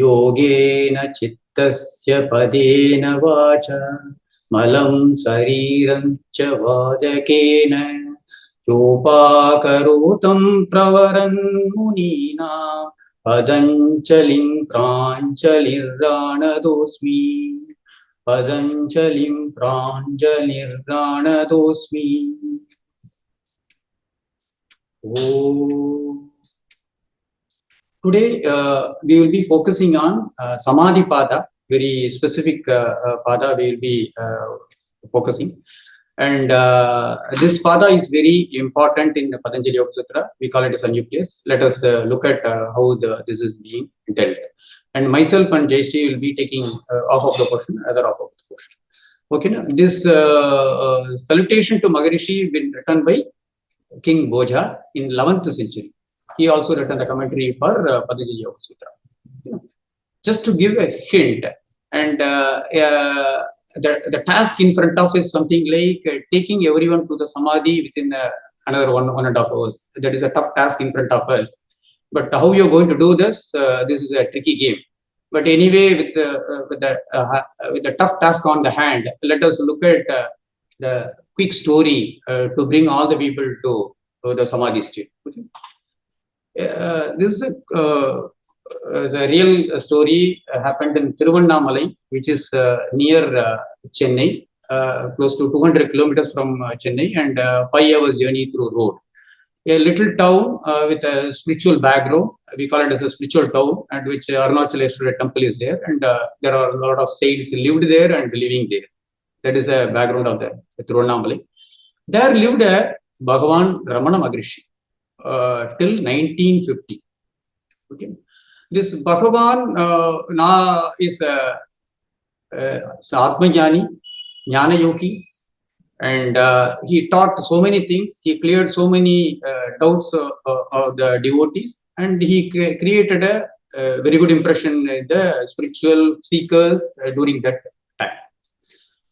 Yogena chittasya padena vacha malam sariram cha vadakena yopakarotam pravaran munina padanchalim pranjalirranadosmi padanchalim pranjalirranadosmi. Oh. Today, we will be focusing on Samadhi Pada, very specific Pada we will be focusing. And this Pada is very important in the Patanjali Yoga Sutra. We call it as a nucleus. Let us look at how this is being dealt. And myself and Jayashree will be taking off of the portion, other off of the portion. Okay, now this salutation to Maharishi been written by King Bhoja in 11th century. He also written the commentary for Patanjali Yoga Sutra. Just to give a hint, and the task in front of is something like taking everyone to the Samadhi within another 1.5 hours. That is a tough task in front of us. But how you're going to do this? This is a tricky game. But anyway, with the tough task on the hand, let us look at the quick story to bring all the people to the Samadhi state. Okay? This is the real story happened in Tiruvannamalai, which is near Chennai, close to 200 kilometers from Chennai, and 5 hours journey through road. A little town with a spiritual background. We call it as a spiritual town, at which Arunachaleshwara temple is there, and there are a lot of saints lived there and living there. That is the background of the Tiruvannamalai. There lived a Bhagavan Ramana Maharishi till 1950. Okay. This Bhagavan is a Atmajnani, Jnana Yogi, and he taught so many things. He cleared so many doubts of the devotees, and he created a very good impression in the spiritual seekers during that time.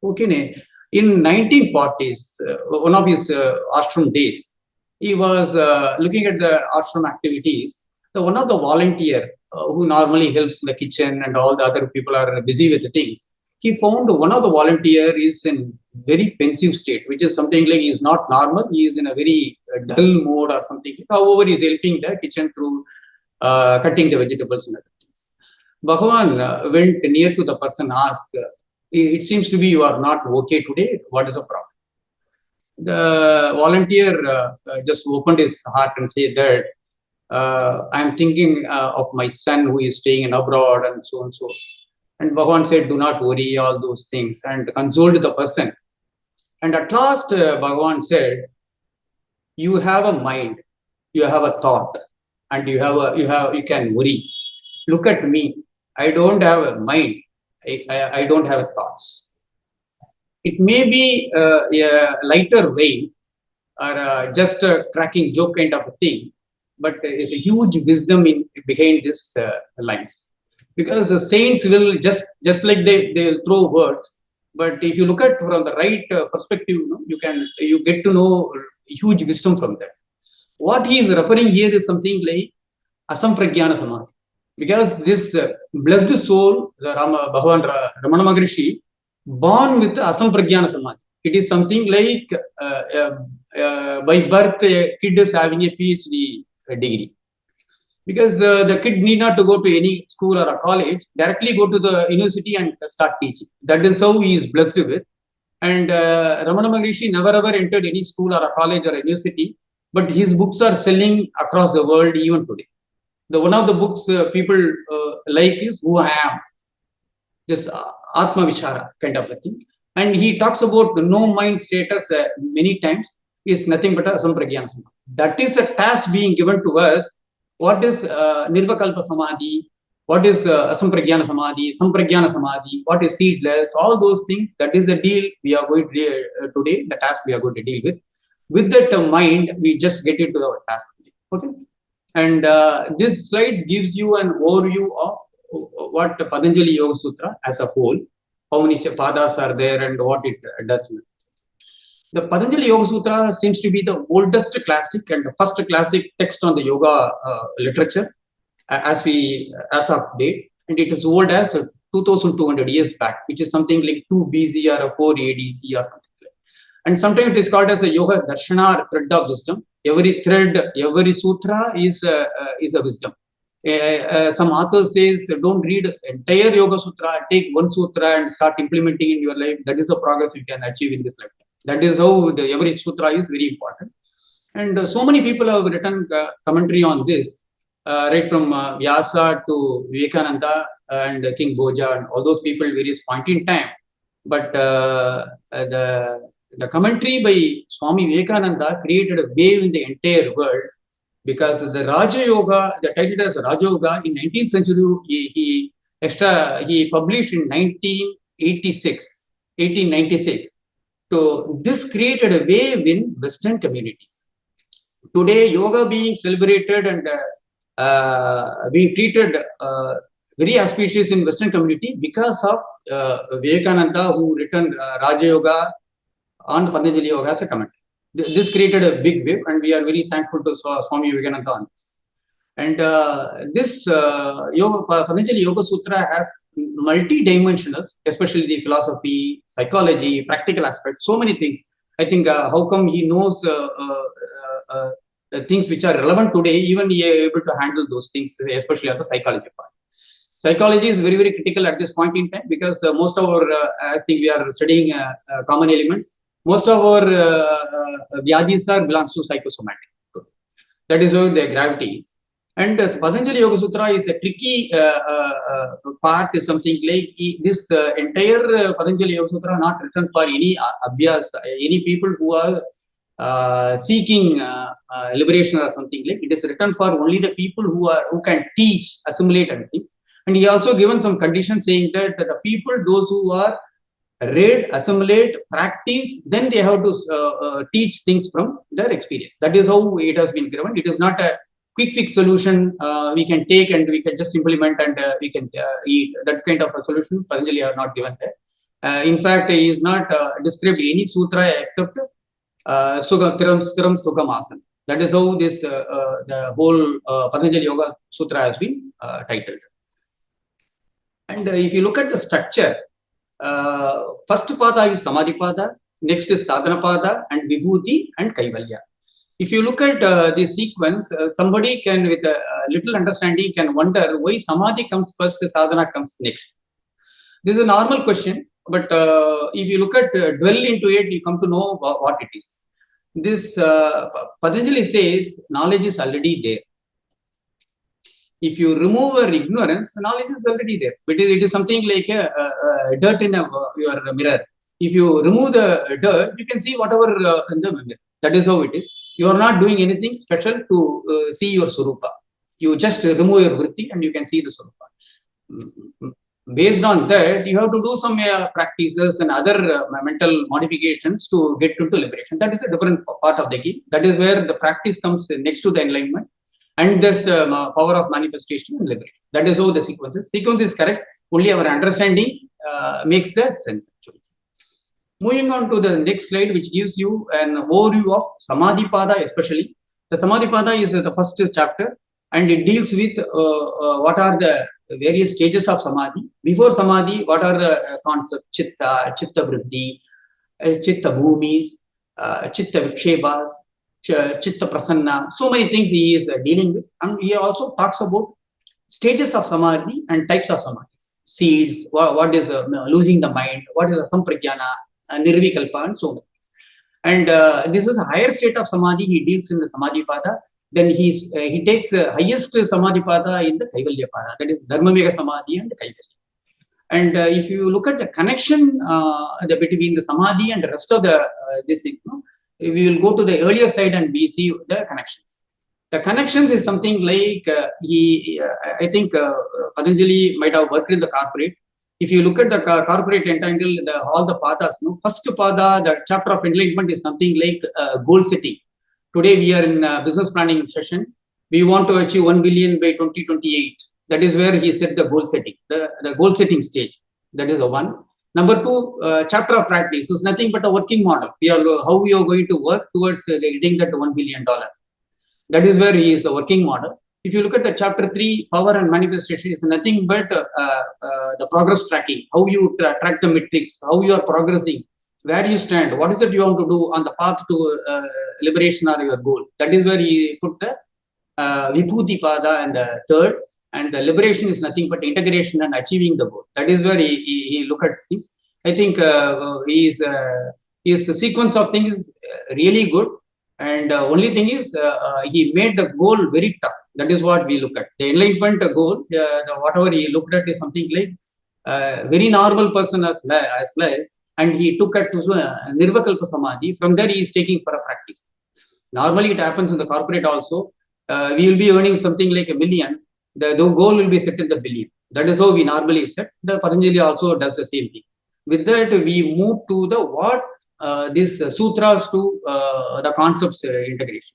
Okay, in 1940s, one of his ashram days, he was looking at the ashram activities. So one of the volunteer who normally helps in the kitchen and all the other people are busy with the things, he found one of the volunteer is in very pensive state, which is something like he is not normal. He is in a very dull mode or something. However, he is helping the kitchen through cutting the vegetables and other things. Bhagavan went near to the person, asked, "It seems to be you are not okay today. What is the problem?" The volunteer just opened his heart and said that I'm thinking of my son who is staying in abroad and so and so. And Bhagavan said, "Do not worry, all those things," and consoled the person. And at last, Bhagavan said, "You have a mind, you have a thought, and you can worry. Look at me. I don't have a mind. I don't have thoughts. It may be a lighter vein or just a cracking joke kind of a thing, but there's a huge wisdom behind this lines. Because the saints will just like they'll throw words, but if you look at from the right perspective, you get to know huge wisdom from that. What he is referring here is something like asampragyana samadhi, because this blessed soul, the Bhagavan Ramana Maharishi, born with asampragyana samadhi. It is something like by birth a kid is having a PhD degree. Because the kid need not to go to any school or a college, directly go to the university and start teaching. That is how he is blessed with. And Ramana Maharishi never ever entered any school or a college or a university, but his books are selling across the world even today. One of the books people like is Who I Am, just Atma Vichara kind of a thing. And he talks about the no mind status many times is nothing but a Sampragyana Samadhi. That is a task being given to us. What is Nirvakalpa Samadhi? What is Asampragyana Samadhi? Sampragyana Samadhi? What is seedless? All those things. That is the deal we are going to today. The task we are going to deal with. With that mind, we just get into our task. Okay. And this slides gives you an overview of what Patanjali Yoga Sutra as a whole, how many padas are there and what it does. The Patanjali Yoga Sutra seems to be the oldest classic and the first classic text on the yoga literature as of date. and it is old as 2200 years back, which is something like 2 BC or 4 ADC or something like. And sometimes it is called as a yoga darshana, or thread of wisdom. Every thread, every sutra is a wisdom. Some authors says don't read entire Yoga Sutra, take one sutra and start implementing in your life. That is the progress you can achieve in this lifetime. That is how every sutra is very important. And so many people have written commentary on this, right from Vyasa to Vivekananda and King Bhoja and all those people various point in time. But the commentary by Swami Vivekananda created a wave in the entire world, because the Raja Yoga, the title as Raja Yoga in 19th century, he published in 1896. So this created a wave in Western communities. Today, yoga being celebrated and being treated very auspicious in Western community because of Vivekananda, who written Raja Yoga on Patanjali Yoga as a commentary. This created a big wave, and we are very thankful to Swami Vivekananda on this. And this Patanjali Yoga Sutra has multi-dimensionals, especially the philosophy, psychology, practical aspects, so many things. I think how come he knows things which are relevant today, even he is able to handle those things, especially on the psychology part. Psychology is very, very critical at this point in time, because most of our, I think we are studying common elements. Most of our vyadhis belongs to psychosomatic. That is how the gravity is. And Patanjali Yoga Sutra is a tricky part, is something like this entire Patanjali Yoga Sutra not written for any abhyas, any people who are seeking liberation or something like. It is written for only the people who can teach, assimilate everything. And he also given some conditions saying that the people, those who are read, assimilate, practice, then they have to teach things from their experience. That is how it has been given. It is not a quick fix solution we can take and we can just implement and we can eat. That kind of a solution Patanjali are not given there. In fact, he is not described any sutra except Stiram Sukham Asana. That is how this the whole Patanjali Yoga Sutra has been titled. And if you look at the structure, first pada is Samadhi pada, next is Sadhana pada, and Vibhuti and Kaivalya. If you look at the sequence, somebody can, with a little understanding, can wonder why Samadhi comes first, Sadhana comes next. This is a normal question, but if you look at, dwell into it, you come to know what it is. This Patanjali says knowledge is already there. If you remove your ignorance, knowledge is already there. It is something like a dirt in your mirror. If you remove the dirt, you can see whatever in the mirror. That is how it is. You are not doing anything special to see your Surupa. You just remove your vritti and you can see the Surupa. Based on that, you have to do some practices and other mental modifications to get into liberation. That is a different part of the game. That is where the practice comes next to the enlightenment. And there's the power of manifestation and liberation. That is how the sequence is. Sequence is correct. Only our understanding makes the sense, actually. Moving on to the next slide, which gives you an overview of Samadhi Pada, especially. The Samadhi Pada is the first chapter, and it deals with what are the various stages of Samadhi. Before Samadhi, what are the concepts? Chitta, Chitta Vritti, Chitta Bhumis, Chitta Vikshebas, Chitta Prasanna, so many things he is dealing with. And he also talks about stages of Samadhi and types of Samadhi. Seeds, what is losing the mind, what is Sampragyana, Nirvikalpa, and so on. And this is a higher state of Samadhi he deals in the Samadhi Pada. Then he takes the highest Samadhi Pada in the Kaivalya Pada, that is Dharmamega Samadhi and Kaivalya. And if you look at the connection between the Samadhi and the rest of the this thing, we will go to the earlier side and we see the connections. The connections is something like I think Patanjali might have worked in the corporate. If you look at the corporate entangle, all the padas, first pada, the chapter of enlightenment is something like goal setting. Today we are in business planning session. We want to achieve 1 billion by 2028. That is where he set the goal setting, the goal setting stage. That is the one. Number two, chapter of practice is nothing but a working model. How we are going to work towards getting that $1 billion. That is where he is a working model. If you look at the chapter 3, power and manifestation is nothing but the progress tracking, how you track the metrics, how you are progressing, where you stand, what is it you want to do on the path to liberation or your goal. That is where he put the Vibhuti Pada and the third, and the liberation is nothing but integration and achieving the goal. That is where he look at things. I think his sequence of things is really good. And only thing is, he made the goal very tough. That is what we look at. The enlightenment goal, whatever he looked at is something like very normal person as less, and he took it to Nirvakalpa Samadhi. From there, he is taking for a practice. Normally, it happens in the corporate also. We will be earning something like 1 million. The goal will be set in the billion. That is how we normally set. The Patanjali also does the same thing. With that, we move to the what these sutras to the concepts integration.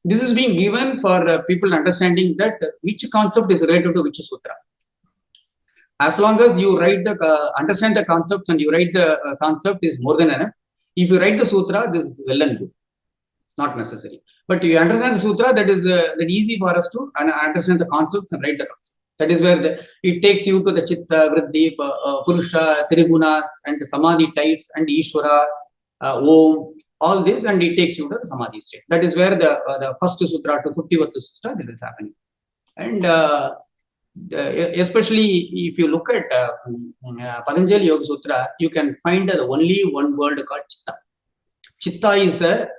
This is being given for people understanding that which concept is related to which sutra. As long as you write the understand the concepts and you write the concept is more than enough. If you write the sutra, this is well and good. Not necessary. But you understand the sutra, that is that easy for us to understand the concepts and write the concepts. That is where it takes you to the Chitta, Vriddhi, Purusha, Trigunas, and Samadhi types, and Ishvara, Om, all this, and it takes you to the Samadhi state. That is where the first sutra to 50th sutra, this is happening. And especially if you look at Patanjali Yoga Sutra, you can find only one word called Chitta. Chitta is a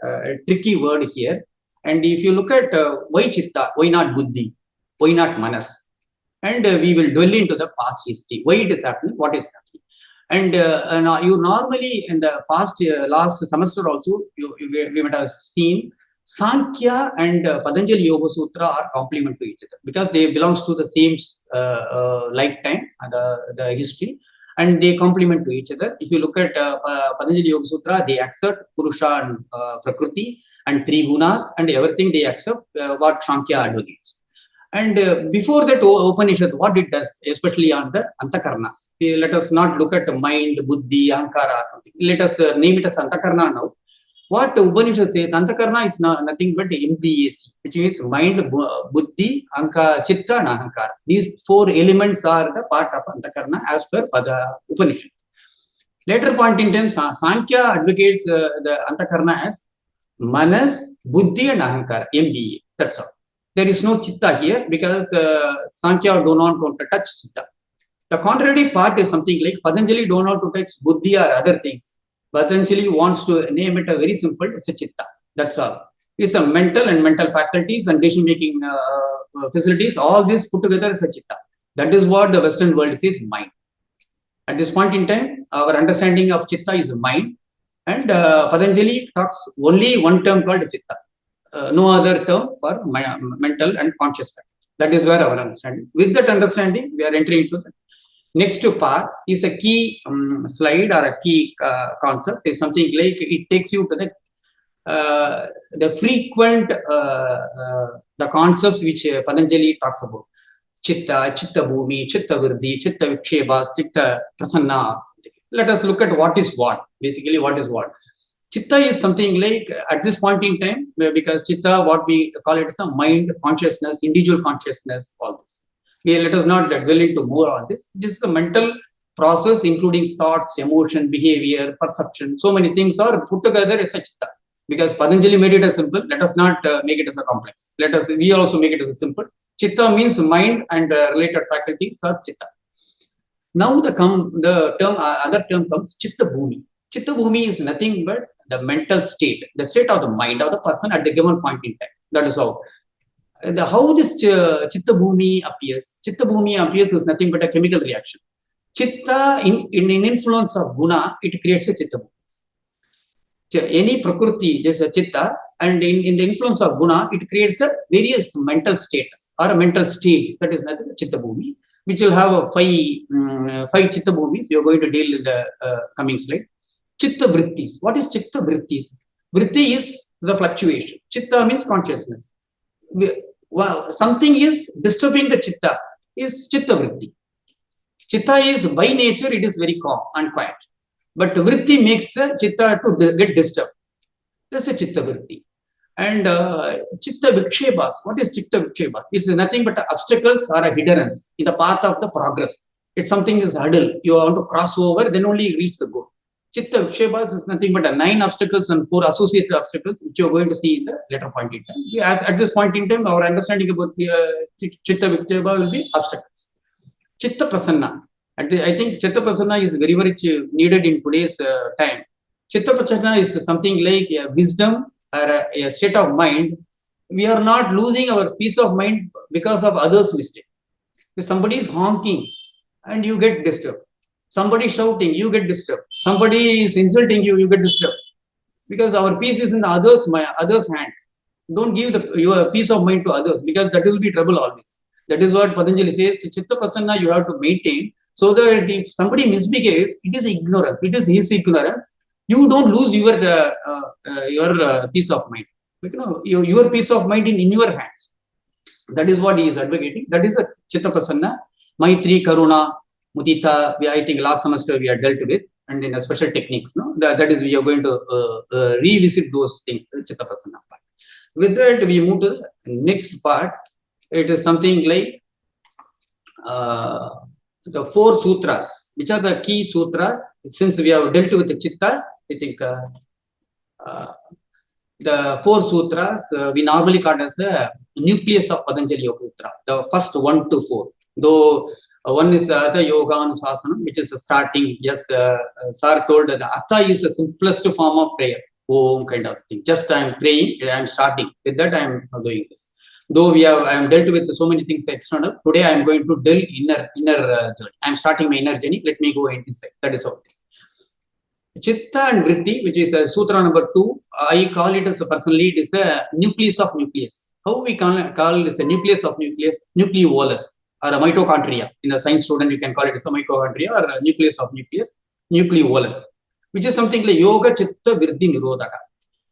tricky word here. And if you look at why Chitta, why not Buddhi, why not Manas? And we will dwell into the past history, why it is happening, what is happening. And you normally in the past last semester also, we might have seen Sankhya and Patanjali Yoga Sutra are complement to each other because they belongs to the same lifetime, the history, and they complement to each other. If you look at Patanjali Yoga Sutra, they accept Purusha and Prakriti and three gunas and everything they accept what Sankhya advocates. And before that Upanishad, what it does, especially on the Antakarnas. Let us not look at mind, Buddhi, Ahankara. Let us name it as Antakarna now. What Upanishad says, Antakarna is nothing but MBAC, which means mind, Buddhi, Chitta and Ahankara. These four elements are the part of Antakarna as per Upanishad. Later point in time, Sankhya advocates the Antakarna as Manas, Buddhi and Ahankara, MBA. That's all. There is no Chitta here because Sankhya do not want to touch Chitta. The contrary part is something like Patanjali do not want to touch Buddhi or other things. Patanjali wants to name it a very simple, it's a Chitta. That's all. It's a mental and mental faculties and decision-making facilities. All this put together is a Chitta. That is what the Western world says mind. At this point in time, our understanding of Chitta is mind. And Patanjali talks only one term called Chitta. No other term for mental and conscious faculty. That is where our understanding. With that understanding, we are entering into the next part is a key slide or a key concept. Is something like it takes you to the frequent the concepts which Patanjali talks about. Chitta, Chitta Bhumi, Chitta Vriddhi, Chitta Vikshebas, Chitta Prasanna. Let us look at what is what. Basically, what is what. Chitta is something like at this point in time, because Chitta, what we call it is a mind, consciousness, individual consciousness, all this. Let us not dwell into more on this. This is a mental process, including thoughts, emotion, behavior, perception. So many things are put together as a Chitta. Because Patanjali made it as simple, let us not make it as a complex. We also make it as a simple. Chitta means mind and related faculties are Chitta. Now the other term comes Chitta Bhumi. Chitta Bhumi is nothing but the mental state, the state of the mind of the person at the given point in time. That is how. How this Chitta Bhumi appears. Chitta Bhumi appears is nothing but a chemical reaction. Chitta, in influence of Guna, it creates a Chitta Bhumi. Any Prakriti, there's a Chitta, and in the influence of Guna, it creates a various mental status or a mental stage. That is nothing but Chitta Bhumi, which will have five Chitta Bhumis. We are going to deal in the coming slide. Chitta Vrittis. What is Chitta Vrittis? Vritti is the fluctuation. Chitta means consciousness. Something is disturbing the Chitta is Chitta Vritti. Chitta is by nature, it is very calm and quiet. But Vritti makes the Chitta to get disturbed. That's a Chitta Vritti. And Chitta Vikshebas. What is Chitta Vikshebas? It's nothing but obstacles or a hindrance in the path of the progress. It's something is hurdle. You want to cross over, then only you reach the goal. Chitta Vikshebas is nothing but 9 obstacles and 4 associated obstacles, which you are going to see in the later point in time. As at this point in time, our understanding about the Chitta Viksheba will be obstacles. Chitta Prasanna. I think Chitta Prasanna is very much needed in today's time. Chitta Prasanna is something like wisdom or a state of mind. We are not losing our peace of mind because of others' mistake. If somebody is honking and you get disturbed, somebody is shouting, you get disturbed, somebody is insulting you, you get disturbed. Because our peace is in the others' hand. Don't give your peace of mind to others, because that will be trouble always. That is what Patanjali says. Chitta Prasanna you have to maintain, so that if somebody misbehaves, it is ignorance. It is his ignorance. You don't lose your peace of mind. You know, your peace of mind in your hands. That is what he is advocating. That is a Chitta Prasanna. Maitri, Karuna, Mudita, I think last semester we had dealt with, and in a special techniques. No? That is, we are going to revisit those things, Chitta Prasanna part. With that, we move to the next part. It is something like the 4 sutras, which are the key sutras. Since we have dealt with the chittas, I think the 4 sutras we normally call as the nucleus of Patanjali Yoga Sutra, the first 1 to 4. Though one is the Yoga Anusasanam, which is starting. Yes, Sir told that the Atha is the simplest form of prayer. Om kind of thing. Just I am praying, I am starting. With that, I am doing this. Though I am dealt with so many things external, today I am going to delve inner journey. I am starting my inner journey. Let me go inside. That is how it is. Chitta and Vritti, which is sutra number 2, I call it as personally, it is a nucleus of nucleus. How we call it as a nucleus of nucleus, nucleolus, or a mitochondria. In the science student, you can call it as a mitochondria or a nucleus of nucleus, nucleolus, which is something like Yoga, Chitta, Vritti, Nirodhaka.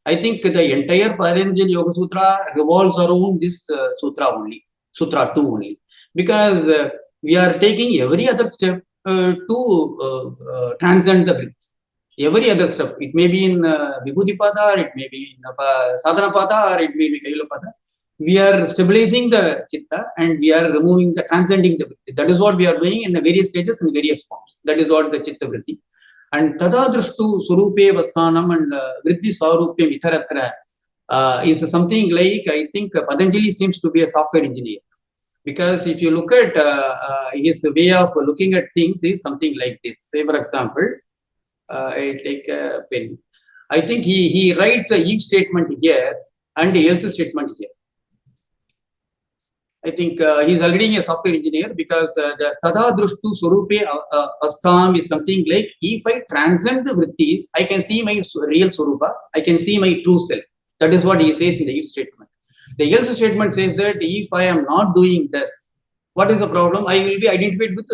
I think the entire Patanjali Yoga Sutra revolves around this sutra only, Sutra 2 only, because we are taking every other step to transcend the Vritti. Every other step, it may be in Vibhuti Pada, or it may be in Sadhana Pada, or it may be Kaila Pada. We are stabilizing the Chitta and we are removing transcending the Vritti. That is what we are doing in the various stages and various forms. That is what the Chitta Vritti. And Tadadrushtu Surupe Vasthanam and Vritti Sarupe Vitaratra is something like, I think Patanjali seems to be a software engineer. Because if you look at his way of looking at things is something like this. Say, for example, I take a pen. I think he writes a if statement here and a else statement here. I think he's already a software engineer, because the Tada Drushtu Surupe Astham is something like, if I transcend the Vrittis, I can see my real Surupa, I can see my true self. That is what he says in the if statement. The else statement says that if I am not doing this, what is the problem? I will be identified with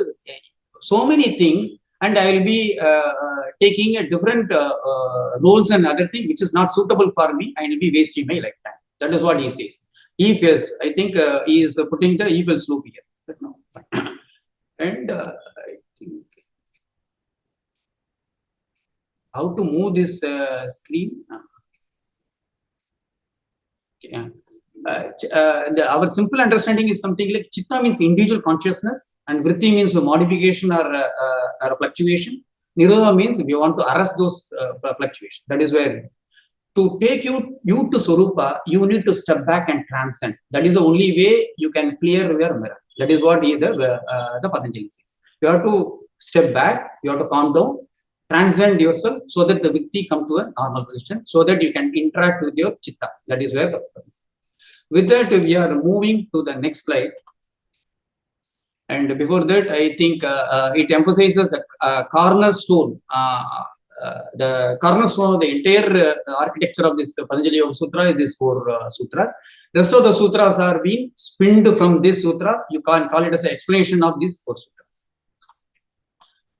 so many things, and I will be taking a different roles and other things which is not suitable for me. I will be wasting my lifetime. That is what he says. If else, I think he is putting the if else loop here. No. And I think how to move this screen. Our simple understanding is something like Chitta means individual consciousness, and Vritti means modification or fluctuation. Nirodha means we want to arrest those fluctuations. That is where, to take you to Swarupa, you need to step back and transcend. That is the only way you can clear your mirror. That is what the Patanjali says. You have to step back, you have to calm down, transcend yourself, so that the Vritti come to a normal position, so that you can interact with your Chitta. That is where the With that, we are moving to the next slide. And before that, I think it emphasizes the cornerstone. The cornerstone of the entire architecture of this Patanjali Yoga Sutra is these 4 sutras. The rest of the sutras are being spinned from this sutra. You can call it as an explanation of these 4 sutras.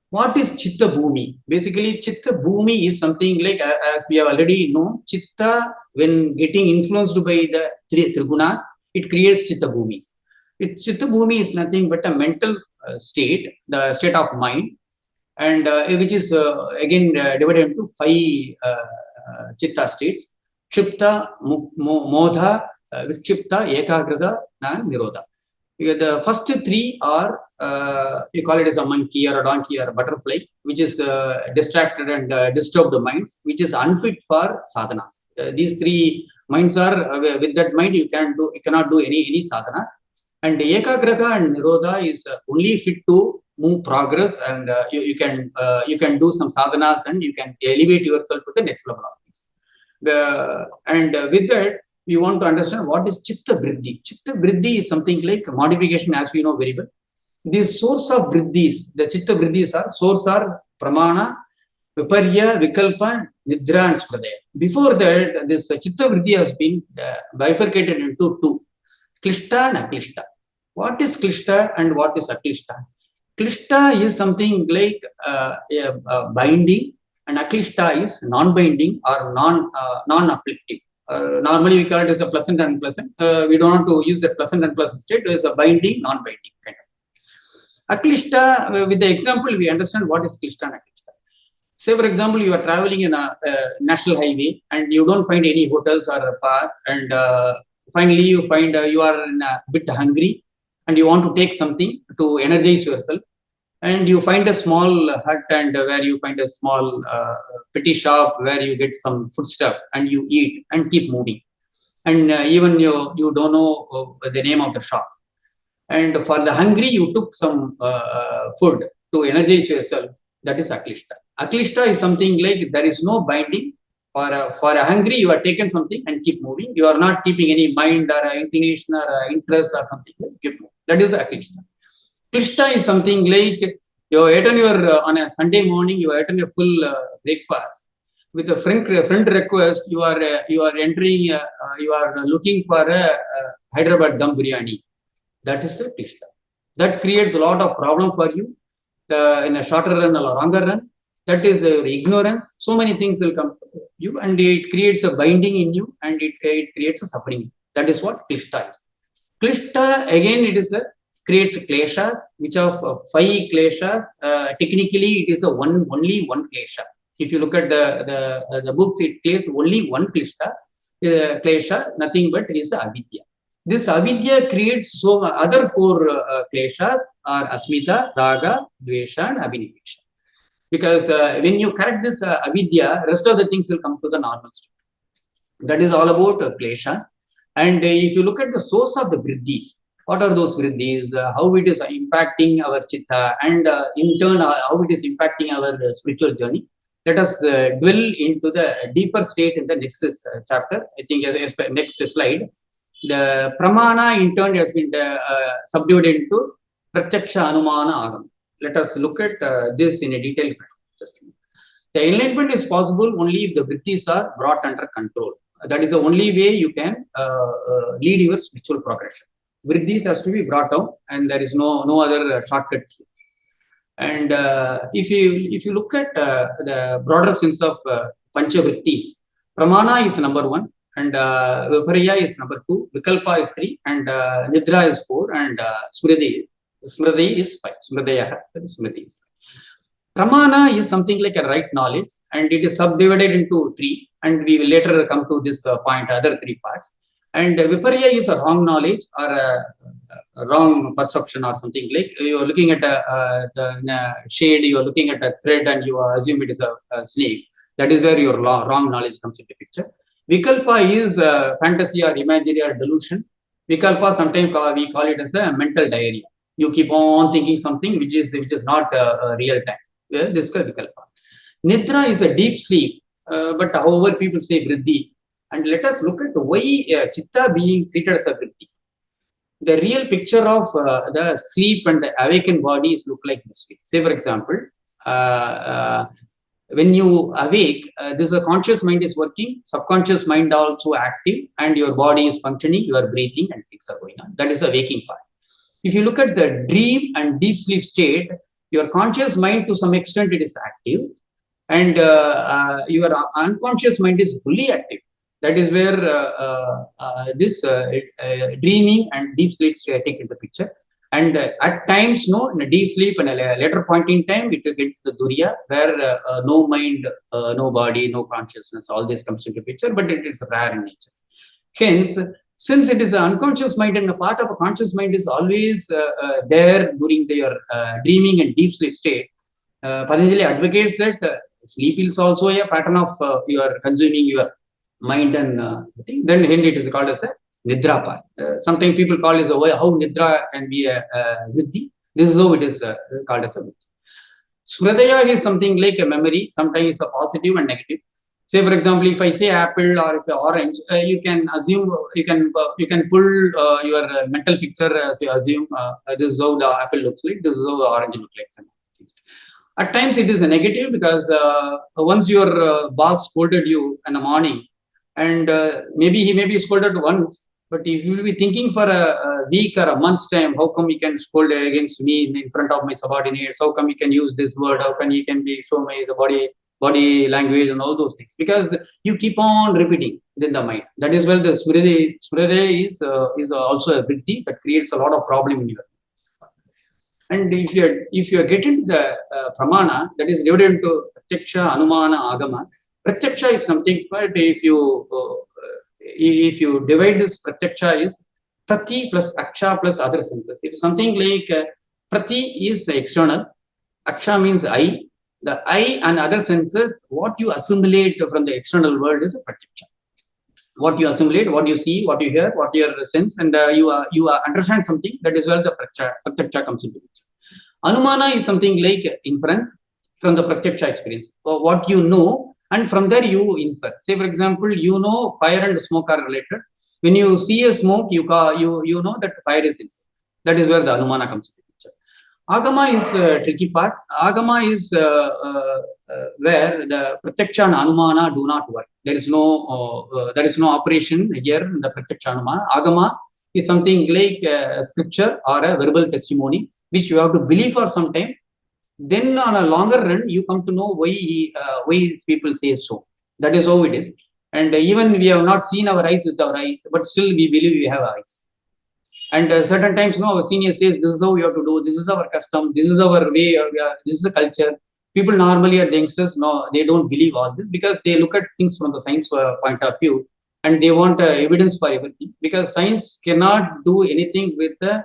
What is Chitta Bhumi? Basically, Chitta Bhumi is something like, as we have already known, Chitta, when getting influenced by the Trigunas, it creates Chitta Bhumi. Chitta Bhumi is nothing but a mental state, the state of mind, and which is again divided into 5 Chitta states. Kshipta, Modha, Vikshipta, Ekagrata, and Nirodha. The first three are, you call it as a monkey or a donkey or a butterfly, which is distracted and disturbed minds, which is unfit for sadhanas. These three minds are, with that mind, you cannot do any sadhanas. And Ekagrata and Nirodha is only fit to move progress, and you can do some sadhanas and you can elevate yourself to the next level of things. With that, we want to understand what is Chitta Vriddhi. Chitta Vriddhi is something like modification, as we know very well. The source of Vriddhis, the Chitta Vriddhis are Pramana, Viparya, Vikalpa, Nidra, and Spradaya. Before that, this Chitta Vriddhi has been bifurcated into two, Klishta and Aklishta. What is Klishta and what is Aklishta? Klishta is something like binding, and Aklishta is non-binding or non-afflictive. Normally, we call it as a pleasant and unpleasant. We don't want to use the pleasant and unpleasant state. It is a binding, non-binding kind of. Aklishta, with the example, we understand what is Klishta and Aklishta. Say, for example, you are traveling in a national highway and you don't find any hotels or a park, and finally you find you are a bit hungry and you want to take something to energize yourself. And you find a small hut, and where you find a small petty shop where you get some food stuff and you eat and keep moving. And even you don't know the name of the shop. And for the hungry, you took some food to energize yourself. That is Aklishta. Aklishta is something like there is no binding. For a hungry, you are taken something and keep moving. You are not keeping any mind or inclination or interest or something. Keep moving. That is Aklishta. Klishta is something like you eaten on a Sunday morning, you eaten a full breakfast. With a friend request, you are entering, you are looking for a Hyderabad dum biryani. That is the Klishta. That creates a lot of problem for you in a shorter run or a longer run. That is ignorance. So many things will come to you, and it creates a binding in you, and it creates a suffering. That is what Klishta is. Klishta, again, creates kleshas, which of 5 kleshas. Technically, it is only one klesha. If you look at the books, it says only one klesha, nothing but is avidya. This avidya creates so other 4 kleshas are asmita, raga, dvesha, and abhinivesha. Because when you correct this avidya, rest of the things will come to the normal state. That is all about kleshas. And if you look at the source of the vriddhis, what are those vriddhis? How it is impacting our chitta, and in turn, how it is impacting our spiritual journey. Let us dwell into the deeper state in the next chapter. I think next slide. The pramana in turn has been subdued into pratyaksha anumana agam. Let us look at this in a detailed fashion. The enlightenment is possible only if the vriddhis are brought under control. That is the only way you can lead your spiritual progression. Vriddhis has to be brought down, and there is no other shortcut here. And if you look at the broader sense of panchavrittis, pramana is number 1, and viparya is number 2, vikalpa is 3, and nidra is 4, and smriti is 5. Smridaya, that is smriti is 5. Pramana is something like a right knowledge, and it is subdivided into 3, and we will later come to this point, other 3 parts. And viparya is a wrong knowledge or a wrong perception or something like you are looking at the shade, you are looking at a thread, and you assume it is a snake. That is where your wrong knowledge comes into picture. Vikalpa is fantasy or imagery or delusion. Vikalpa, sometimes we call it as a mental diarrhea. You keep on thinking something which is not real time. This is called vikalpa. Nidra is a deep sleep, but however people say vriddhi. And let us look at why chitta being treated as a vriddhi. The real picture of the sleep and the awakened bodies look like this way. Say, for example, when you awake, this conscious mind is working, subconscious mind also active, and your body is functioning, you are breathing, and things are going on. That is the waking part. If you look at the dream and deep sleep state, your conscious mind to some extent it is active, and your unconscious mind is fully active. That is where this dreaming and deep sleep take into the picture. And at times, no, in a deep sleep and a later point in time, it will get to the Duriya, where no mind, no body, no consciousness, all this comes into picture, but it is rare in nature. Hence, since it is an unconscious mind and a part of a conscious mind is always there during their dreaming and deep sleep state, Patanjali advocates that sleep is also a pattern of your consuming your mind and thing. Then it is called as a nidra part. Sometimes people call it how nidra can be a vidhi. This is how it is called as a vidhi. Smridaya is something like a memory. Sometimes it's a positive and negative. Say, for example, if I say apple or if orange, you can assume you can pull your mental picture as you assume this is how the apple looks like, this is how the orange looks like. At times it is a negative because once your boss scolded you in the morning, and maybe he may be scolded once, but if you will be thinking for a week or a month's time, how come he can scold against me in front of my subordinates? How come he can use this word? How can he can be show me the body language and all those things? Because you keep on repeating in the mind. That is where the smriti is also a vritti that creates a lot of problem in your. And if you get into the pramana, that is divided into pratyaksha, anumana, agama. Pratyaksha is something, but if you divide this, pratyaksha is prati plus aksha plus other senses. It is something like prati is external, aksha means I. The I and other senses, what you assimilate from the external world is a pratyaksha. What you assimilate, what you see, what you hear, what your sense, and you understand something. That is where the pratyaksha comes into picture. Anumana is something like inference from the pratyaksha experience. So what you know, and from there you infer. Say, for example, you know fire and smoke are related. When you see a smoke, you know that fire is inside. That is where the anumana comes into picture. Agama is a tricky part. Agama is where the pratyaksha and anumana do not work. There is no operation here in the pratyaksha anumana. Agama is something like a scripture or a verbal testimony, which you have to believe for some time. Then on a longer run, you come to know why people say so. That is how it is. And even we have not seen our eyes with our eyes, but still we believe we have eyes. And certain times, our senior says, this is how we have to do, this is our custom, this is our way, this is the culture. People normally are youngsters, no, they don't believe all this because they look at things from the science point of view and they want evidence for everything, because science cannot do anything with the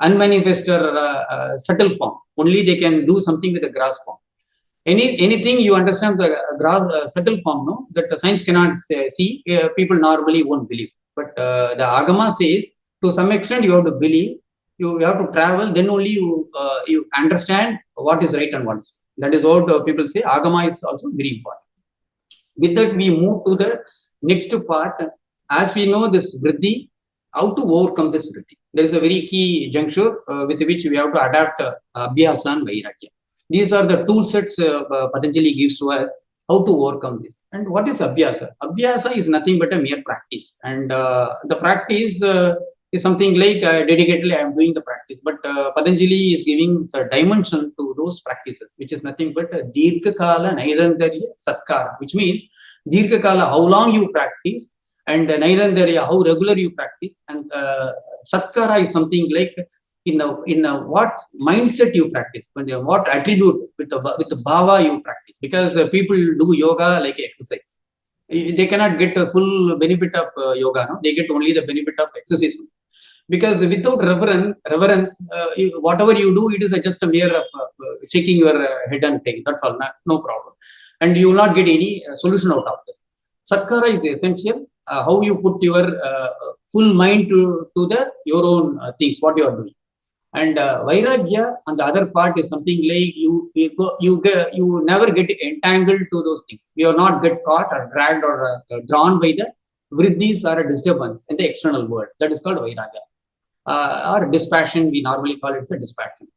unmanifest or subtle form. Only they can do something with the gross form. Anything you understand the gross subtle form, no, that the science cannot see, people normally won't believe. But the Agama says, to some extent, you have to believe, you have to travel, then only you understand what is right and what is. That is what people say. Agama is also very important. With that, we move to the next part. As we know, this vritti, how to overcome this vritti. There is a very key juncture with which we have to adapt abhyasa and vairagya. These are the tool sets Patanjali gives to us how to overcome this. And what is abhyasa? Abhyasa is nothing but a mere practice. And the practice is something like dedicatedly I am doing the practice. But Patanjali is giving a dimension to those practices, which is nothing but a dirghakala nairantarya satkara, which means dirghakala, how long you practice, and nairantarya, how regular you practice, and satkara is something like in what mindset you practice, what attribute with the bhava you practice. Because people do yoga like exercise. They cannot get a full benefit of yoga. No? They get only the benefit of exercise. Because without reverence, whatever you do, it is just a mere shaking your head and tail. That's all, no problem. And you will not get any solution out of this. Satkara is essential. How you put your full mind to your own things, what you are doing. And vairagya on the other part is something like you never get entangled to those things. You are not get caught or dragged or drawn by the vriddhis or a disturbance in the external world. That is called vairagya. Or dispassion, we normally call it a dispassion.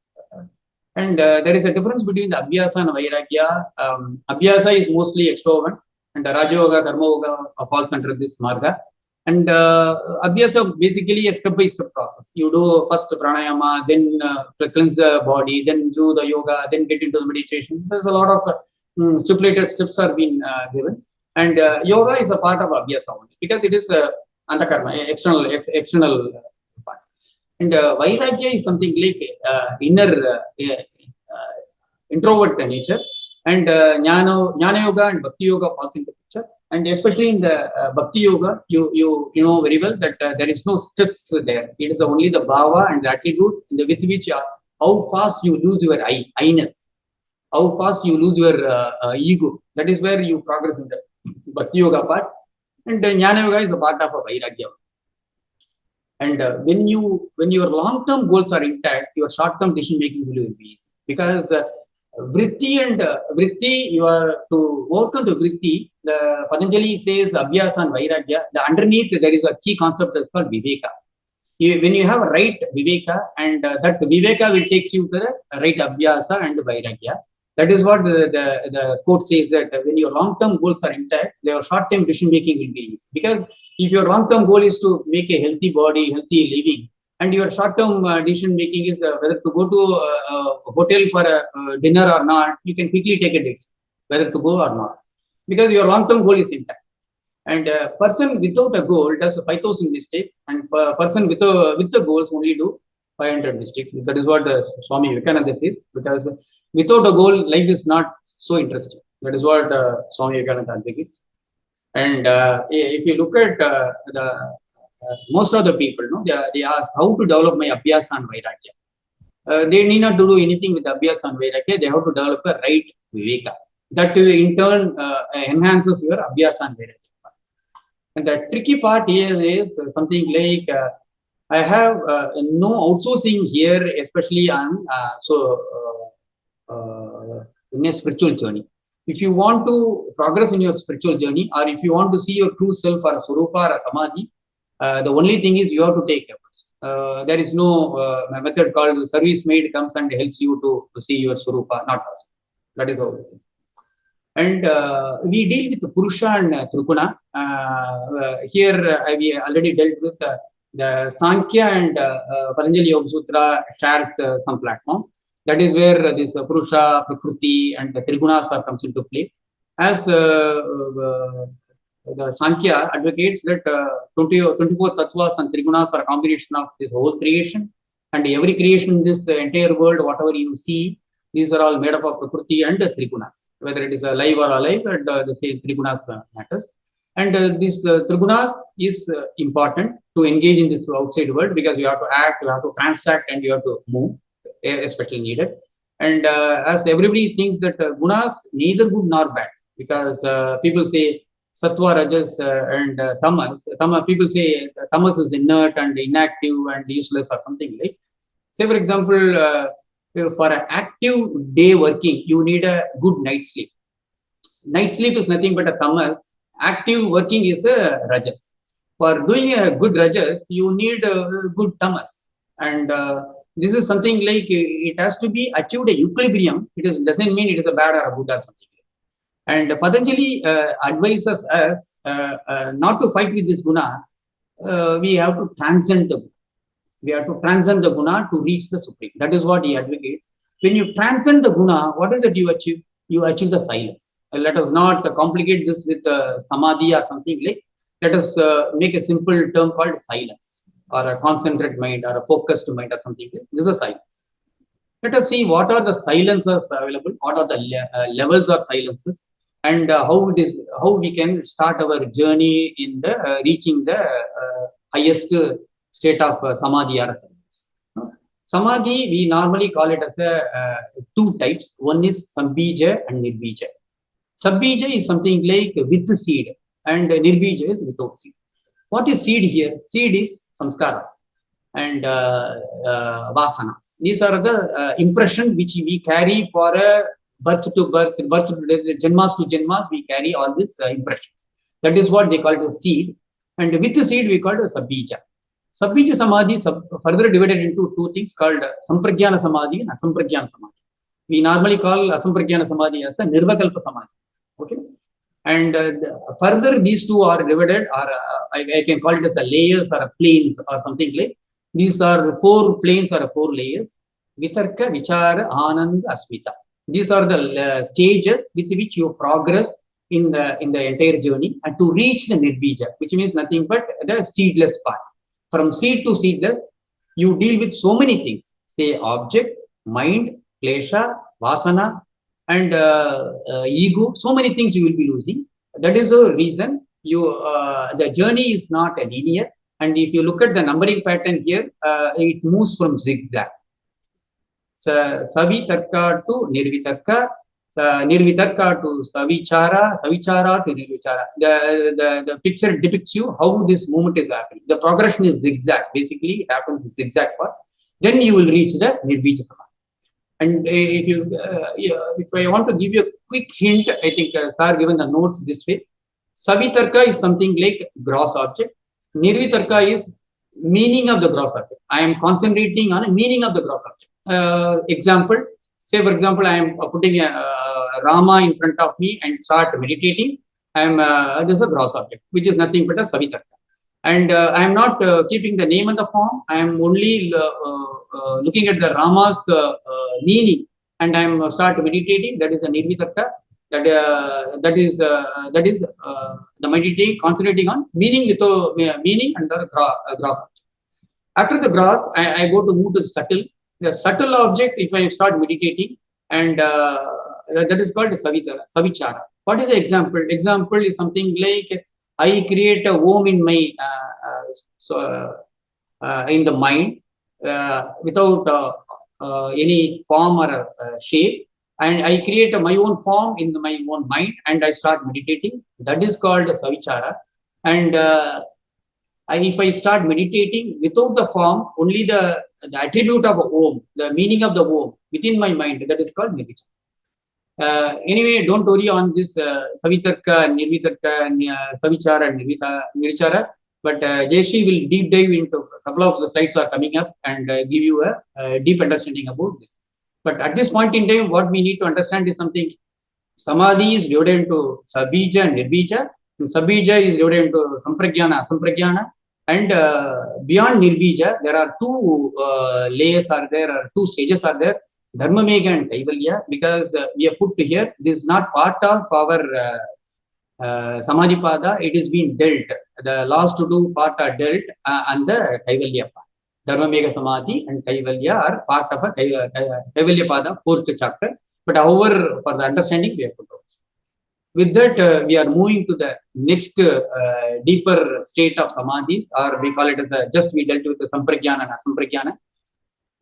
And there is a difference between the abhyasa and vairagya. Abhyasa is mostly extrovert, and Raja Yoga, Karma Yoga falls under this marga. And abhyasa basically a step-by-step process. You do first pranayama, then cleanse the body, then do the yoga, then get into the meditation. There's a lot of stipulated steps are being given. And yoga is a part of abhyasa only because it is antakarma, external part. And Vairagya is something like inner introvert nature. And Jnana Yoga and Bhakti Yoga falls into picture. And especially in the Bhakti Yoga, you know very well that there is no steps there. It is only the bhava and the attitude with which how fast you lose your I-ness, how fast you lose your ego. That is where you progress in the Bhakti Yoga part. And Jnana Yoga is a part of a Vairagya. And when your long-term goals are intact, your short-term decision making will be easy. Because vritti and vritti, you are to overcome the vritti. The Patanjali says abhyasa and vairagya. The underneath there is a key concept that's called viveka. When you have a right viveka, and that viveka will takes you to the right abhyasa and vairagya. That is what the quote says, that when your long-term goals are intact, your short-term decision making will be easy. Because if your long-term goal is to make a healthy body, healthy living, and your short-term decision making is whether to go to a hotel for a dinner or not, you can quickly take a decision whether to go or not, because your long-term goal is intact. And a person without a goal does 5,000 mistakes, and a person with the goals only do 500 mistakes. That is what Swami Vivekananda says. Because without a goal, life is not so interesting. That is what Swami Vivekananda advocates. And if you look at most of the people, they ask how to develop my abhyasa and vairagya. They need not to do anything with abhyasa and vairagya. They have to develop a right viveka. That in turn enhances your abhyasa and vairagya. And the tricky part here is something like I have no outsourcing here, especially on in a spiritual journey. If you want to progress in your spiritual journey, or if you want to see your true self or a swarupa or a samadhi, the only thing is you have to take efforts. There is no method called service maid comes and helps you to see your swarupa, not possible. That is how it is. And we deal with Purusha and Triguna. Here we already dealt with the Sankhya and Patanjali Yoga Sutra shares some platform. That is where this Purusha, Prakriti, and the Trigunas are comes into play. As the Sankhya advocates that 24 tattvas and Trigunas are a combination of this whole creation, and every creation in this entire world, whatever you see, these are all made up of Prakriti and Trigunas. Whether it is alive or alive, and the same Trigunas matters. And this Trigunas is important to engage in this outside world, because you have to act, you have to transact, and you have to move, especially needed. And as everybody thinks that gunas neither good nor bad, because people say sattva, rajas, and tamas. People say tamas is inert and inactive and useless or something like. Say for example, for an active day working, you need a good night's sleep. Night sleep is nothing but a tamas. Active working is a rajas. For doing a good rajas, you need a good tamas. And this is something like it has to be achieved a equilibrium. It doesn't mean it is a bad or a good or something. And Patanjali advises us not to fight with this guna. We have to transcend the guna. We have to transcend the guna to reach the supreme. That is what he advocates. When you transcend the guna, what is it you achieve? You achieve the silence. Let us not complicate this with samadhi or something like. Let us make a simple term called silence, or a concentrated mind, or a focused mind, or something like. This is silence. Let us see what are the silences available, what are the levels of silences, and how we can start our journey in the reaching the highest state of samadhi or silence. Samadhi, we normally call it as two types. One is sambija and nirbija. Sambija is something like with seed, and nirbija is without seed. What is seed here? Seed is samskaras and vasanas. These are the impression which we carry for birth to birth, janmas to janmas. We carry all these impressions. That is what they call it as seed. And with the seed, we call it sabbija. Sabbija samadhi further divided into two things called sampragyana samadhi and asampragyana samadhi. We normally call asampragyana samadhi as a nirvakalpa samadhi. Okay. And further, these two are divided, or I can call it as a layers or a planes or something like. These are 4 planes or 4 layers. Vitarka, Vichara, Anand, Asmita. These are the stages with which you progress in the entire journey, and to reach the nirbija, which means nothing but the seedless part. From seed to seedless, You deal with so many things, say object, mind, klesha, vasana, and ego. So many things you will be losing. That is the reason the journey is not linear. And if you look at the numbering pattern here, it moves from zigzag. Savitarka to Nirvitarka, Nirvitarka to Savichara, Savichara to Nirvichara. The picture depicts you how this movement is happening. The progression is zigzag. Basically, it happens in zigzag path. Then you will reach the Nirvija Samadhi. And if I want to give you a quick hint, I think Sir given the notes this way. Savitarka is something like gross object. Nirvitarka is meaning of the gross object. I am concentrating on a meaning of the gross object. Example, say for example, I am putting a Rama in front of me and start meditating. I am this is a gross object, which is nothing but a Savitarka. And I am not keeping the name and the form. I am only looking at the Rama's meaning, and I am start meditating. That is a Nirvitarka. That is the meditating, concentrating on meaning with meaning and the gross object. After the gross, I go to move to subtle. The subtle object, if I start meditating, and that is called Savichara. What is the example? Example is something like I create a home in my in the mind without any form or shape, and I create my own form in my own mind, and I start meditating. That is called Savichara. And if I start meditating without the form, only the attribute of Om, the meaning of the Om within my mind, that is called Nirvichara. Anyway, don't worry on this Savitarka, Nirvitarka, Savichara, and Nirvichara. But Jayashree will deep dive into a couple of the slides are coming up and give you a deep understanding about this. But at this point in time, what we need to understand is something. Samadhi is divided into Sabija and Nirbija. Sabija is divided into Sampragyana, Asampragyana. And beyond Nirbija, there are two layers are there, or two stages are there, Dharmamega and Kaivalya, because we have put here, this is not part of our Samadhi Pada, it is being dealt. The last two parts are dealt and the Kaivalya part. Dharmamega Samadhi and Kaivalya are part of a Kaivalya Pada, 4th chapter. But however, for the understanding, we have put. With that, we are moving to the next deeper state of samadhis, or we call it as just we dealt with the Sampragyana and Asampragyana.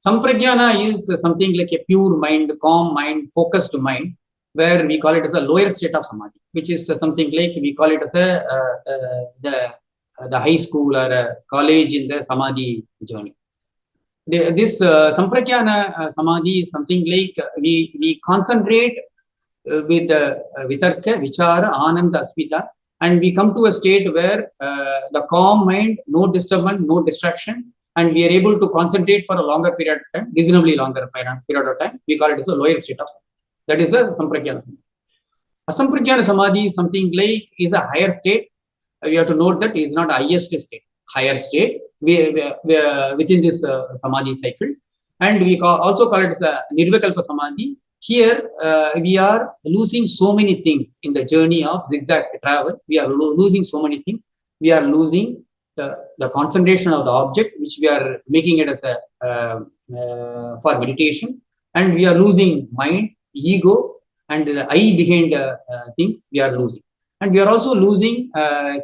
Sampragyana is something like a pure mind, calm mind, focused mind, where we call it as a lower state of samadhi, which is something like we call it as the high school or a college in the samadhi journey. This Sampragyana samadhi is something like we concentrate with Vitarka, Vichara, Ananda, Asmita, and we come to a state where the calm mind, no disturbance, no distractions, and we are able to concentrate for a longer period of time, reasonably longer period of time. We call it as a lower state of samadhi. That is a Sampragyana samadhi. Asampragyana samadhi is something like is a higher state. We have to note that it is not highest state, higher state we within this samadhi cycle, and we also call it as a Nirvikalpa samadhi. Here, we are losing so many things in the journey of zigzag travel. We are losing so many things. We are losing the concentration of the object, which we are making it as a for meditation, and we are losing mind, ego, and the I behind things. We are losing, and we are also losing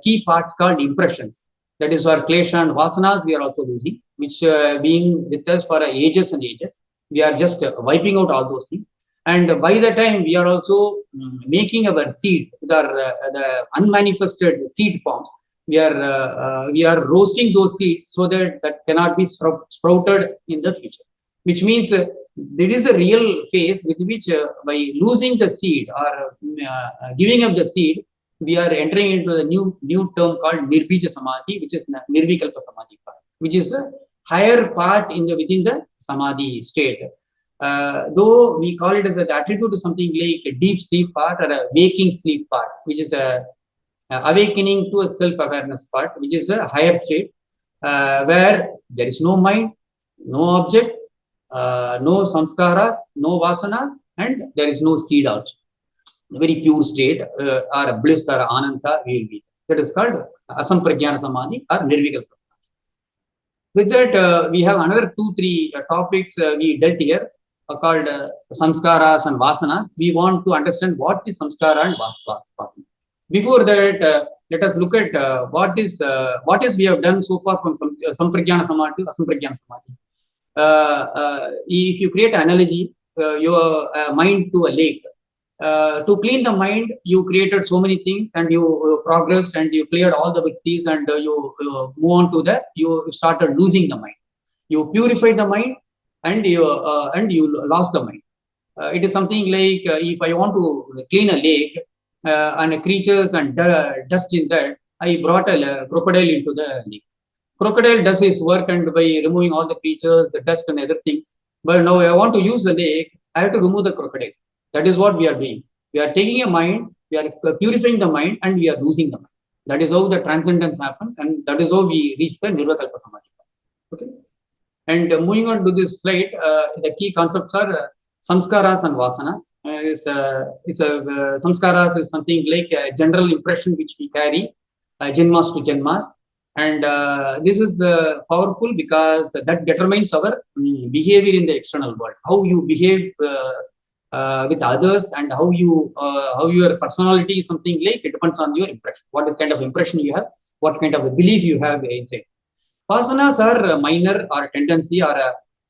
key parts called impressions. That is for klesha and vasanas. We are also losing, which being with us for ages and ages. We are just wiping out all those things. And by the time we are also making our seeds, the unmanifested seed forms, we are roasting those seeds so that cannot be sprouted in the future. Which means there is a real phase with which by losing the seed or giving up the seed, we are entering into the new term called Nirbija Samadhi, which is Nirvikalpa Samadhi part, which is the higher part within the Samadhi state. Though we call it as an attribute to something like a deep sleep part or a waking sleep part, which is a awakening to a self-awareness part, which is a higher state where there is no mind, no object, no samskaras, no vasanas, and there is no seed also. A very pure state or a bliss or ananta will be. That is called Asampragyana Samadhi or Nirvikalpa. With that, we have another 2-3 topics we dealt here called samskaras and vasanas. We want to understand what is samskara and vasana. Before that, let us look at what is we have done so far from sampragyana samadhi to asampragyana samadhi. If you create an analogy, your mind to a lake. To clean the mind, you created so many things and you progressed and you cleared all the victims and you move on to that. You started losing the mind. You purified the mind and you lost the mind. It is something like if I want to clean a lake and creatures and dust in that, I brought a crocodile into the lake. Crocodile does his work and by removing all the creatures, the dust and other things. But now I want to use the lake, I have to remove the crocodile. That is what we are doing. We are taking a mind, we are purifying the mind, and we are losing the mind. That is how the transcendence happens, and that is how we reach the Nirvakalpa Samadhi. Okay. And moving on to this slide, the key concepts are samskaras and vasanas. Samskaras is something like a general impression which we carry, janmas to janmas. And this is powerful because that determines our behavior in the external world. How you behave with others and how your personality is something like it depends on your impression. What is kind of impression you have, what kind of a belief you have inside. Vasanas are minor or a tendency or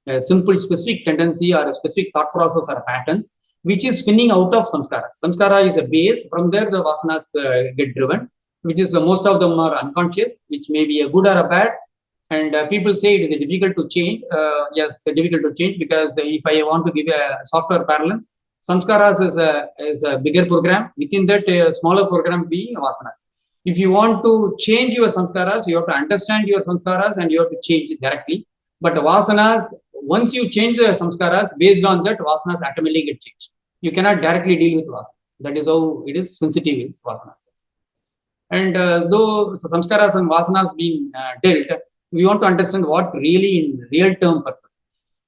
a simple specific tendency or a specific thought process or patterns which is spinning out of samskara. Samskara is a base. From there, the vasanas get driven, which is most of them are unconscious, which may be a good or a bad. And people say it is difficult to change. Yes, difficult to change because if I want to give a software parlance, samskaras is a bigger program. Within that, a smaller program being vasanas. If you want to change your samskaras, you have to understand your samskaras and you have to change it directly. But vasanas, once you change the samskaras, based on that, vasanas automatically get changed. You cannot directly deal with vasanas. That is how it is sensitive is vasanas. And though samskaras and vasanas being dealt, we want to understand what really in real term purpose.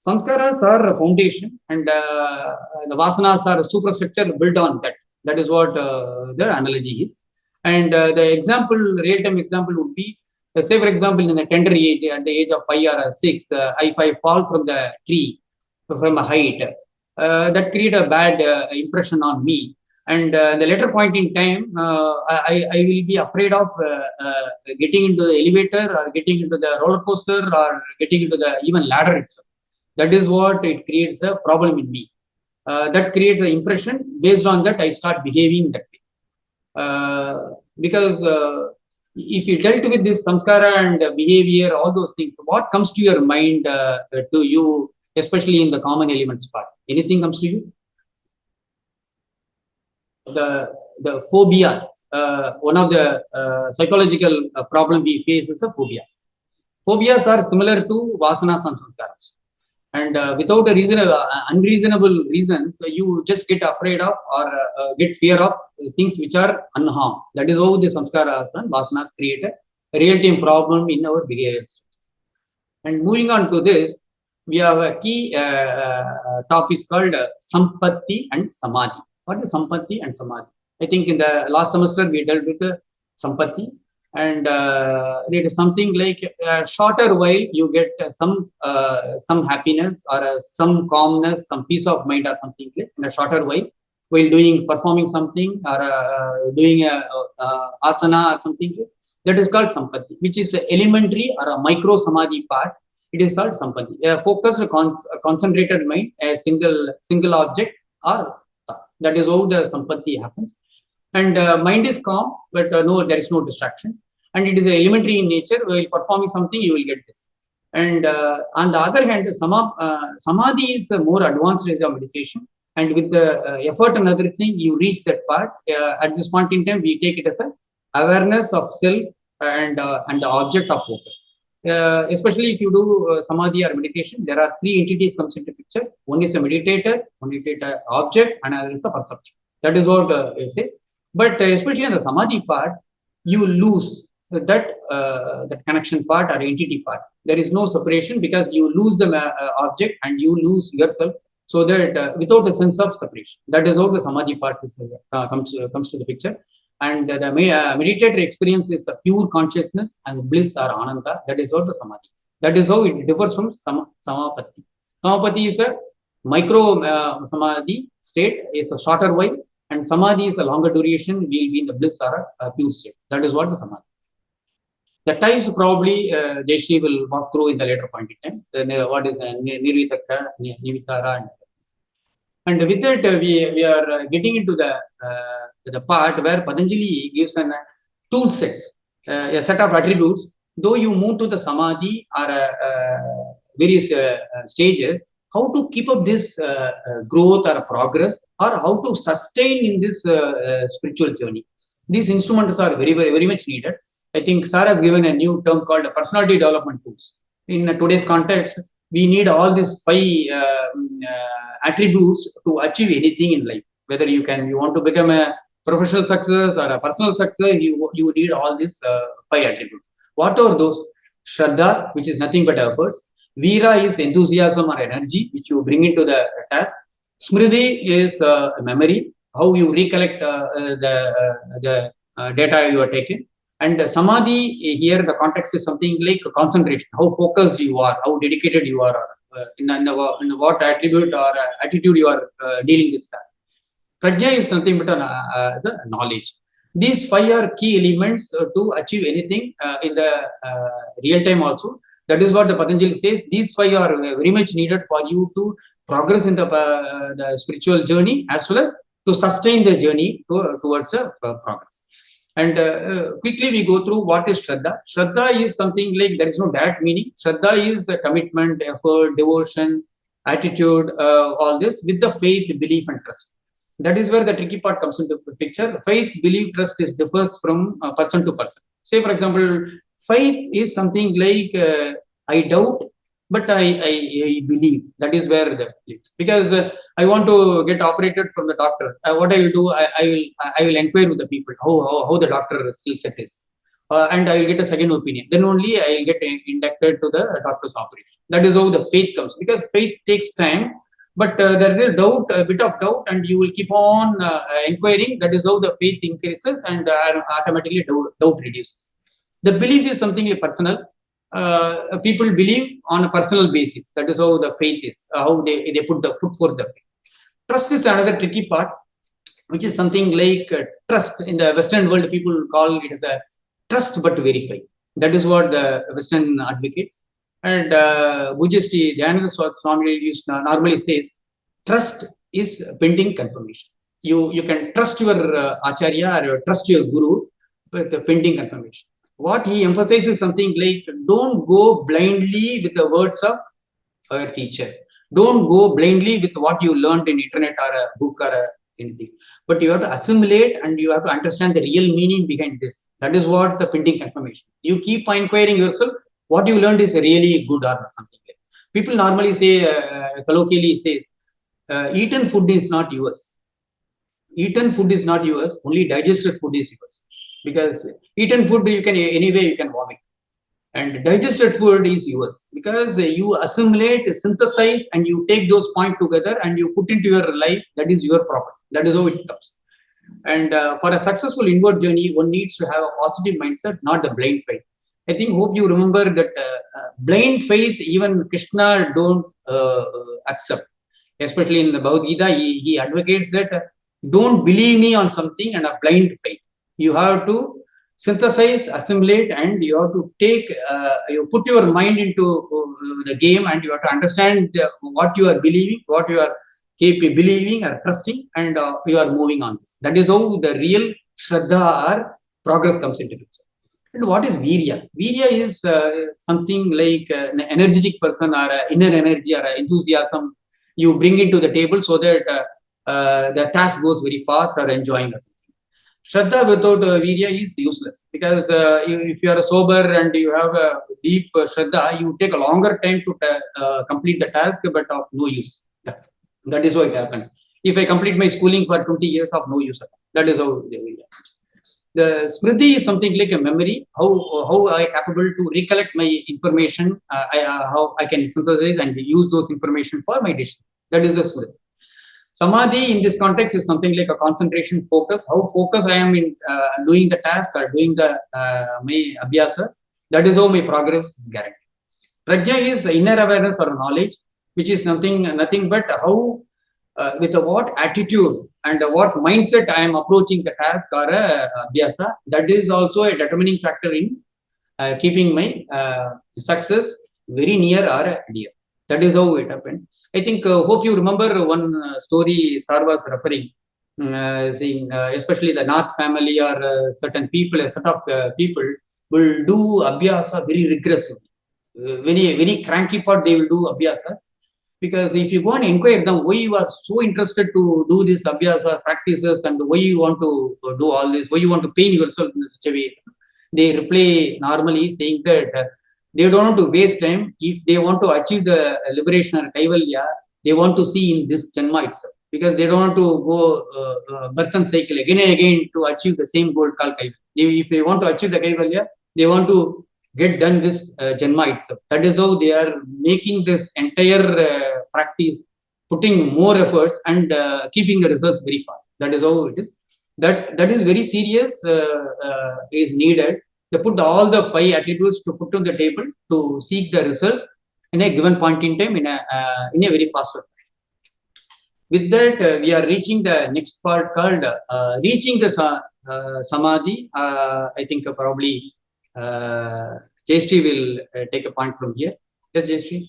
Samskaras are a foundation and the vasanas are a superstructure built on that. That is what the analogy is. And the example, real-time example would be, say for example, in a tender age, at the age of 5 or 6, if I fall from the tree from a height, that create a bad impression on me. And the later point in time, I will be afraid of getting into the elevator or getting into the roller coaster or getting into the even ladder itself. That is what it creates a problem in me. That creates an impression. Based on that, I start behaving that way. Because if you dealt with this samskara and behavior, all those things, what comes to your mind to you, especially in the common elements part? Anything comes to you? The phobias. One of the psychological problem we face is a phobias. Phobias are similar to vasanas and samskaras. And without a unreasonable reasons, you just get afraid of or get fear of things which are unharmed. That is how the samskaras and vasanas create a real-time problem in our behavior. And moving on to this, we have a key topic called sampatti and samadhi. What is sampatti and samadhi? I think in the last semester we dealt with sampatti. And it is something like a shorter while you get some happiness or some calmness, some peace of mind or something like in a shorter while performing something or doing a asana or something like, that is called sampatti, which is an elementary or a micro samadhi part. It is called sampatti. A focused, concentrated mind, a single object, or that is how the sampatti happens. And mind is calm, but no, there is no distractions. And it is elementary in nature. While performing something, you will get this. And on the other hand, samadhi is a more advanced stage of meditation. And with the effort and other thing, you reach that part. At this point in time, we take it as an awareness of self and the object of focus. Especially if you do samadhi or meditation, there are 3 entities comes into picture. One is a meditator object, and another is a perception. That is what it says. But especially in the samadhi part, you lose that connection part or entity part. There is no separation because you lose the object and you lose yourself. So that without a sense of separation, that is how the samadhi part is, comes to the picture. And the meditator experience is a pure consciousness and bliss or ananda. That is how the samadhi is. That is how it differs from samapatti. Samapatti is a micro samadhi state, is a shorter while, and samadhi is a longer duration, will be in the bliss or a pure state. That is what the samadhi. The types probably Jayashree will walk through in the later point in time. What is Nirvitaka, Nivitara, and with that we are getting into the part where Patanjali gives an tool sets, a set of attributes. Though you move to the samadhi or various stages, how to keep up this growth or progress, or how to sustain in this spiritual journey. These instruments are very much needed. I think Sir has given a new term called personality development tools. In today's context, we need all these five attributes to achieve anything in life. Whether you want to become a professional success or a personal success, you need all these five attributes. What are those? Shraddha, which is nothing but efforts. Vira is enthusiasm or energy, which you bring into the task. Smriti is memory, how you recollect the data you are taking. And samadhi, here the context is something like concentration, how focused you are, how dedicated you are, in what attribute or attitude you are dealing with that. Prajna is nothing but the knowledge. These five are key elements to achieve anything in the real time also. That is what the Patanjali says. These five are very much needed for you to progress in the spiritual journey, as well as to sustain the journey towards progress. And quickly we go through what is Shraddha. Shraddha is something like, there is no direct meaning. Shraddha is a commitment, effort, devotion, attitude, all this with the faith, belief, and trust. That is where the tricky part comes into the picture. Faith, belief, trust differs from person to person. Say, for example, faith is something like I doubt, but I believe. That is where the belief. Because I want to get operated from the doctor. What I will do, I will inquire with the people how the doctor skill set is, and I will get a second opinion. Then only I will get inducted to the doctor's operation. That is how the faith comes. Because faith takes time. But there is a bit of doubt, and you will keep on inquiring. That is how the faith increases, and automatically doubt reduces. The belief is something like personal. People believe on a personal basis. That is how the faith is, how they put forth the faith. Trust is another tricky part, which is something like trust. In the Western world, people call it as a trust but verify. That is what the Western advocates. And Buddhist Dhyana Swami normally says, trust is pending confirmation. You can trust your acharya or trust your guru with the pending confirmation. What he emphasizes something like, don't go blindly with the words of a teacher. Don't go blindly with what you learned in internet or a book or anything. But you have to assimilate and you have to understand the real meaning behind this. That is what the pending confirmation. You keep inquiring yourself, what you learned is really good or something. People normally say, colloquially says, eaten food is not yours. Eaten food is not yours, only digested food is yours. Because eaten food, you can vomit. And digested food is yours. Because you assimilate, synthesize, and you take those points together and you put into your life, that is your property. That is how it comes. And for a successful inward journey, one needs to have a positive mindset, not the blind faith. I hope you remember that blind faith, even Krishna don't accept. Especially in the Bhagavad Gita, he advocates that don't believe me on something and a blind faith. You have to synthesize, assimilate, and you have to take, you put your mind into the game, and you have to understand what you are believing, what you are believing or trusting, and you are moving on. That is how the real Shraddha or progress comes into picture. And what is Virya? Virya is something like an energetic person or inner energy or enthusiasm you bring into the table so that the task goes very fast or enjoying. Shraddha without Virya is useless, because if you are sober and you have a deep Shraddha, you take a longer time to complete the task, but of no use. That is how it happens. If I complete my schooling for 20 years, of no use. That is how the Virya happens. The Smriti is something like a memory, how I am capable to recollect my information, how I can synthesize and use those information for my decision. That is the Smriti. Samadhi in this context is something like a concentration, focus, how focused I am in doing the task or doing the my abhyasas. That is how my progress is guaranteed. Prajna is inner awareness or knowledge, which is nothing but how, with what attitude and what mindset I am approaching the task or abhyasa. That is also a determining factor in keeping my success very near or dear. That is how it happened. I think, hope you remember one story Sar was referring, saying, especially the Nath family or certain people, a set of people will do abhyasa very rigorously. Very cranky part, they will do abhyasas. Because if you go and inquire them why you are so interested to do this abhyasa practices and why you want to do all this, why you want to pain yourself in such a way, they reply normally saying that they don't want to waste time. If they want to achieve the liberation or kaivalya, they want to see in this janma itself, because they don't want to go birth and cycle again and again to achieve the same goal called kaivalya. If they want to achieve the kaivalya, they want to get done this janma itself. That is how they are making this entire practice, putting more efforts and keeping the results very fast. That is how it is. That is very serious, is needed. They put all the 5 attributes to put on the table to seek the results in a given point in time in a very fast way. With that, we are reaching the next part called reaching the samadhi. I think probably Jayashree will take a point from here. Yes, Jayashree.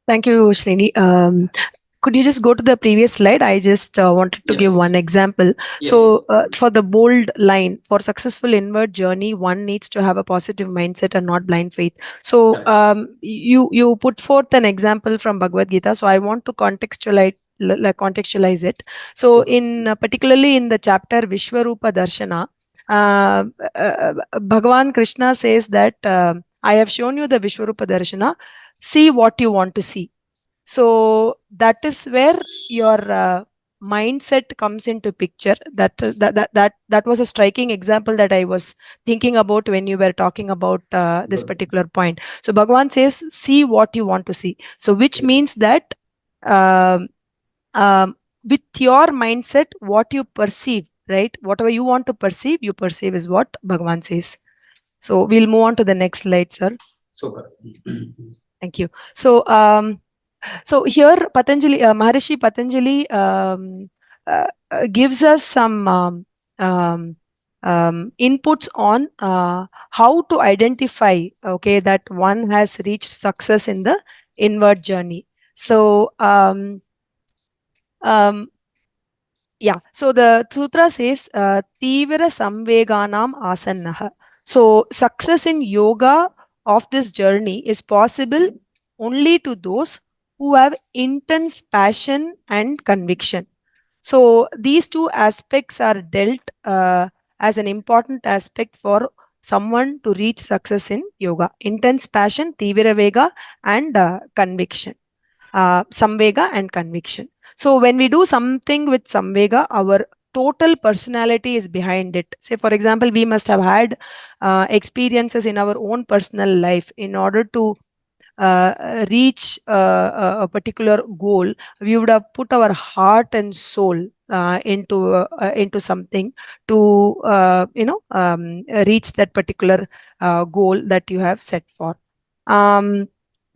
Thank you, Srini. Could you just go to the previous slide? I just wanted to give one example. So for the bold line, for successful inward journey, one needs to have a positive mindset and not blind faith. So you put forth an example from Bhagavad Gita. So I want to contextualize it. So in particularly in the chapter Vishwarupa Darshana, Bhagavan Krishna says that I have shown you the Vishwarupa Darshana. See what you want to see. So that is where your mindset comes into picture. That was a striking example that I was thinking about when you were talking about this particular point. So Bhagavan says, see what you want to see. So which means that with your mindset, what you perceive, right? Whatever you want to perceive, you perceive is what Bhagavan says. So we'll move on to the next slide, sir. Super. Thank you. So so here Patanjali, Maharishi Patanjali gives us some inputs on how to identify, okay, that one has reached success in the inward journey. So yeah, so the sutra says Tivira Samveganam Asannaha. So success in yoga of this journey is possible only to those who have intense passion and conviction. So these two aspects are dealt as an important aspect for someone to reach success in yoga: intense passion, Tivira Vega, and conviction. Samvega and conviction. So when we do something with Samvega, our total personality is behind it. Say, for example, we must have had experiences in our own personal life. In order to reach a particular goal, we would have put our heart and soul into something to reach that particular goal that you have set for.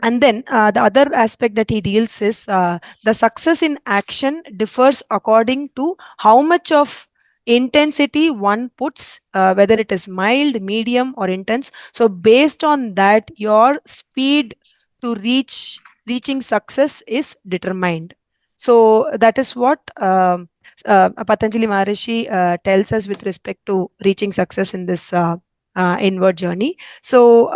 And then the other aspect that he deals is the success in action differs according to how much of intensity one puts, whether it is mild, medium, or intense. So based on that, your speed to reaching success is determined. So that is what Patanjali Maharishi tells us with respect to reaching success in this inward journey. So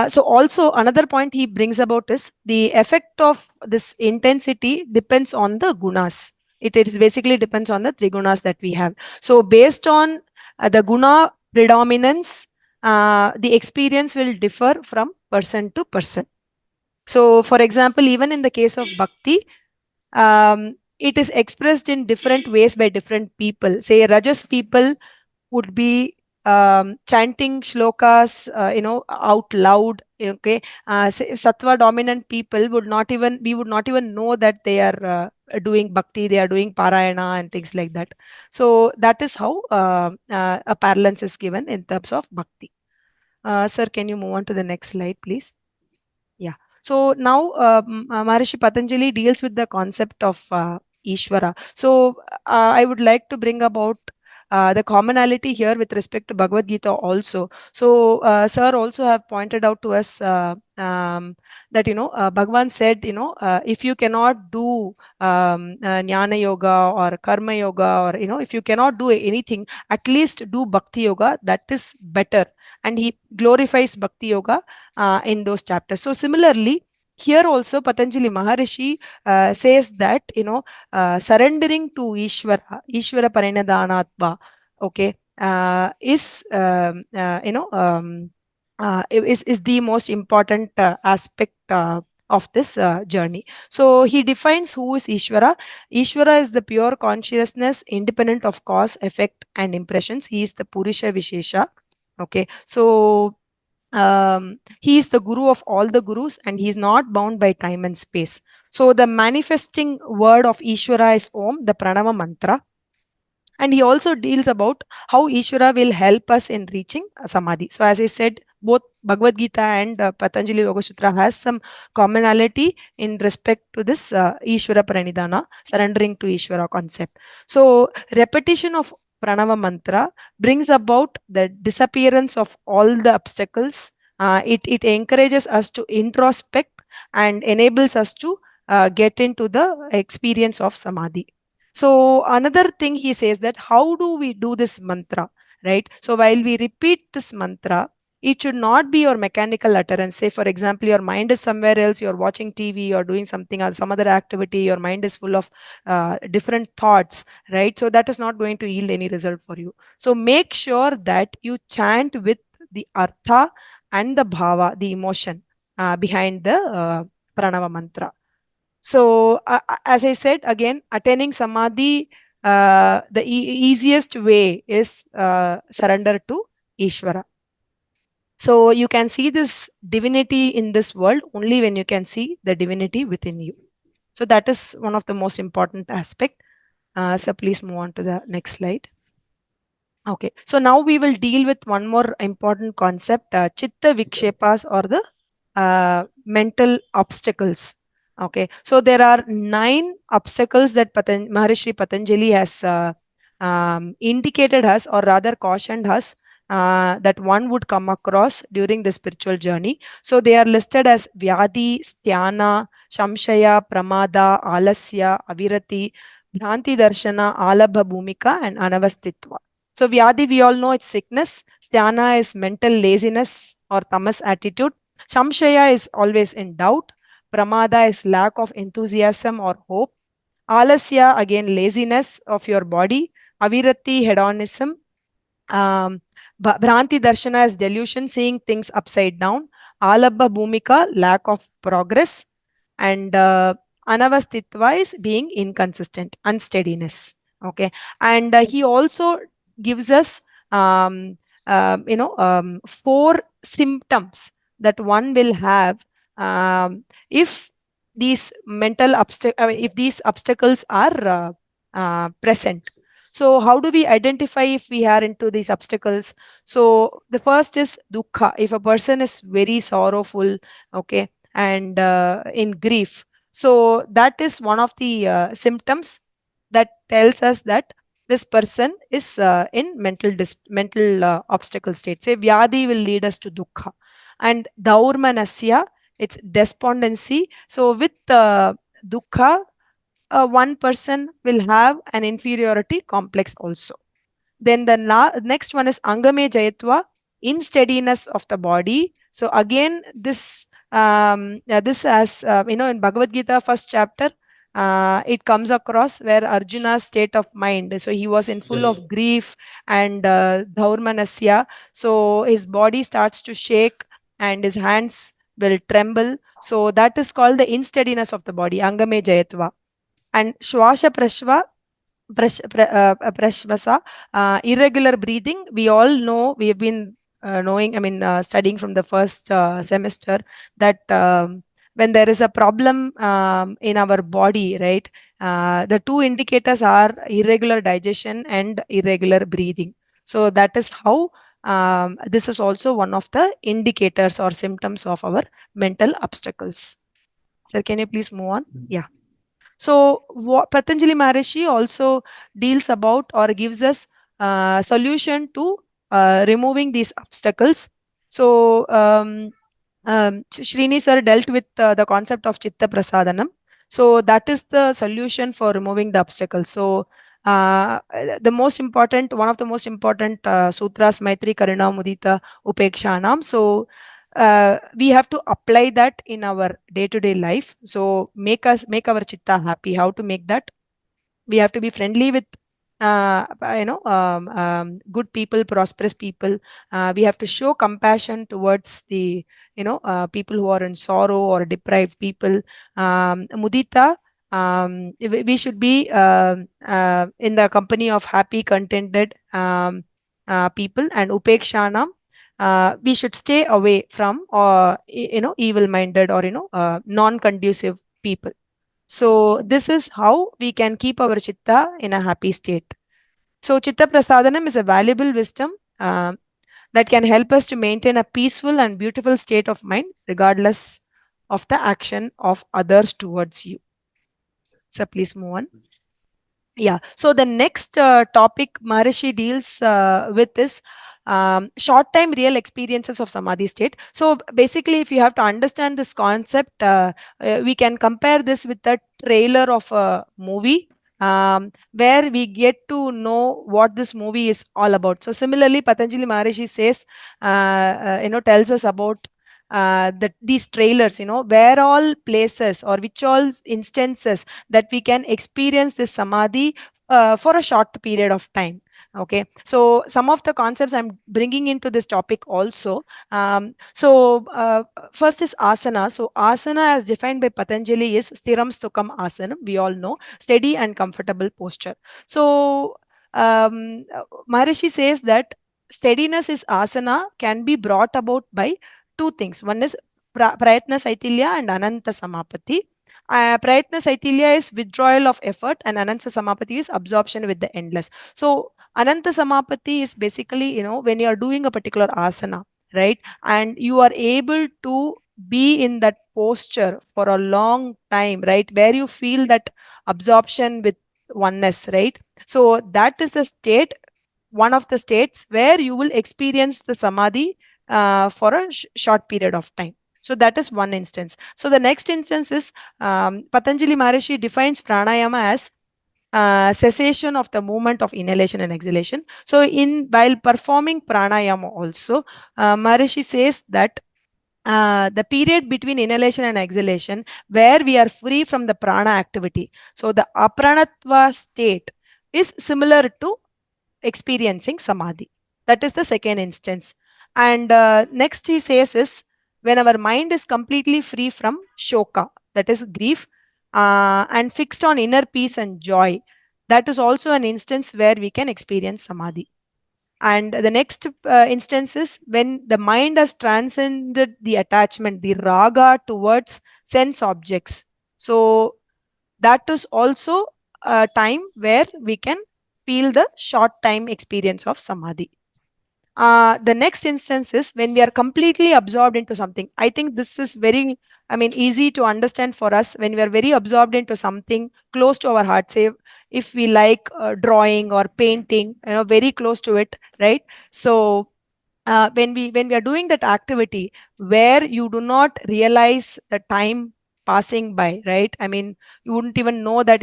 so also another point he brings about is the effect of this intensity depends on the gunas. It is basically depends on the three gunas that we have. So based on the guna predominance, the experience will differ from person to person. So for example, even in the case of bhakti, it is expressed in different ways by different people. Say rajas people would be chanting shlokas, out loud. Okay, sattva dominant people we would not even know that they are doing bhakti, they are doing parayana and things like that. So that is how a parlance is given in terms of bhakti. Sir, can you move on to the next slide, please? Yeah. So now Maharishi Patanjali deals with the concept of Ishvara. So I would like to bring about the commonality here with respect to Bhagavad Gita also. So sir also have pointed out to us that Bhagavan said, if you cannot do Jnana Yoga or Karma Yoga, or if you cannot do anything, at least do Bhakti Yoga. That is better. And he glorifies Bhakti Yoga in those chapters. So similarly, here also Patanjali Maharishi says that surrendering to Ishvara Parinadanatva, okay, is the most important aspect of this journey. So he defines who is Ishvara. Ishvara is the pure consciousness, independent of cause, effect, and impressions. He is the Purusha Vishesha. Okay, so he is the guru of all the gurus, and he is not bound by time and space. So the manifesting word of Ishvara is Om, the Pranava mantra. And he also deals about how Ishvara will help us in reaching Samadhi. So as I said, both Bhagavad Gita and Patanjali Yoga Sutra has some commonality in respect to this Ishvara Pranidhana, surrendering to Ishvara concept. So repetition of Pranava mantra brings about the disappearance of all the obstacles. It encourages us to introspect and enables us to get into the experience of Samadhi. So another thing he says, that how do we do this mantra, right? So while we repeat this mantra, it should not be your mechanical utterance. Say, for example, your mind is somewhere else, you're watching TV, you're doing something else, some other activity, your mind is full of different thoughts, right? So that is not going to yield any result for you. So make sure that you chant with the artha and the bhava, the emotion behind the pranava mantra. So, as I said, again, attaining samadhi, the easiest way is surrender to Ishvara. So, you can see this divinity in this world only when you can see the divinity within you. So, that is one of the most important aspect. So, please move on to the next slide. Okay, so now we will deal with one more important concept, chitta vikshepas, or the mental obstacles. Okay, so there are 9 obstacles that Maharishi Patanjali has indicated us, or rather cautioned us, that one would come across during the spiritual journey. So they are listed as Vyadi, Sthana, Shamshaya, Pramada, Alasya, Avirati, Bhranti Darshana, Alabha Bhumika, and Anavastitva. So Vyadi, we all know it's sickness. Sthana is mental laziness or tamas attitude. Samshaya is always in doubt. Pramada is lack of enthusiasm or hope. Alasya, again, laziness of your body. Avirati, hedonism. Bhranti Darshana is delusion, seeing things upside down. Alabha Bhumika, lack of progress. And Anavastitva is being inconsistent, unsteadiness. Okay. And he also gives us, 4 symptoms that one will have if these if these obstacles are present. So how do we identify if we are into these obstacles? So the first is dukkha. If a person is very sorrowful, okay, and in grief, so that is one of the symptoms that tells us that this person is in mental obstacle state. Say vyadi will lead us to dukkha, and daurmanasya, it's despondency. So with dukkha, one person will have an inferiority complex also. Then the next one is angame jayatva, unsteadiness of the body. So again, this as in Bhagavad Gita first chapter, it comes across where Arjuna's state of mind. So he was in full of grief and dhaurmanasya. So his body starts to shake and his hands will tremble. So that is called the unsteadiness of the body, angame jayatva. And Shwasha Prashvasa, irregular breathing. We all know, we have been studying from the first semester that when there is a problem in our body, right, the 2 indicators are irregular digestion and irregular breathing. So that is how This is also one of the indicators or symptoms of our mental obstacles. Sir, can you please move on? Yeah. So Patanjali Maharishi also deals about or gives us solution to removing these obstacles. So Srini sir dealt with the concept of Chitta Prasadanam. So that is the solution for removing the obstacles. So the most important, one of the most important sutras, Maitri, Karuna, Mudita, Upekshanam. So we have to apply that in our day-to-day life. So make our chitta happy. How to make that? We have to be friendly with good people, prosperous people. We have to show compassion towards the people who are in sorrow or deprived people. Mudita, we should be in the company of happy, contented people. And upekshanam, we should stay away from evil minded or non conducive people. So this is how we can keep our chitta in a happy state. So chitta prasadanam is a valuable wisdom that can help us to maintain a peaceful and beautiful state of mind regardless of the action of others towards you. So please move on. Yeah. So the next topic Maharishi deals with is short time real experiences of samadhi state. So basically, if you have to understand this concept, we can compare this with the trailer of a movie. Where we get to know what this movie is all about. So similarly, Patanjali Maharishi says, tells us about these trailers, where all places or which all instances that we can experience this samadhi for a short period of time. Okay, so some of the concepts I'm bringing into this topic also. First is asana. So asana, as defined by Patanjali, is stiram stukam asana. We all know, steady and comfortable posture. So Maharishi says that steadiness is asana can be brought about by two things. One is prayatna saithilya and ananta samapati. Prayatna saithilya is withdrawal of effort, and ananta samapati is absorption with the endless. So ananta samapati is basically, when you are doing a particular asana, right, and you are able to be in that posture for a long time, right, where you feel that absorption with oneness, right. So that is the state, one of the states where you will experience the samadhi for a short period of time. So that is one instance. So the next instance is Patanjali Maharishi defines pranayama as cessation of the movement of inhalation and exhalation. So while performing pranayama also, Maharishi says that the period between inhalation and exhalation where we are free from the prana activity, so the apranatva state, is similar to experiencing samadhi. That is the second instance. And next he says is when our mind is completely free from shoka, that is grief, and fixed on inner peace and joy. That is also an instance where we can experience samadhi. And the next instance is when the mind has transcended the attachment, the raga towards sense objects. So that is also a time where we can feel the short time experience of samadhi. The next instance is when we are completely absorbed into something. I think this is very, easy to understand for us. When we are very absorbed into something close to our heart, say if we like drawing or painting, very close to it, right? So when we are doing that activity where you do not realize the time passing by, right, you wouldn't even know that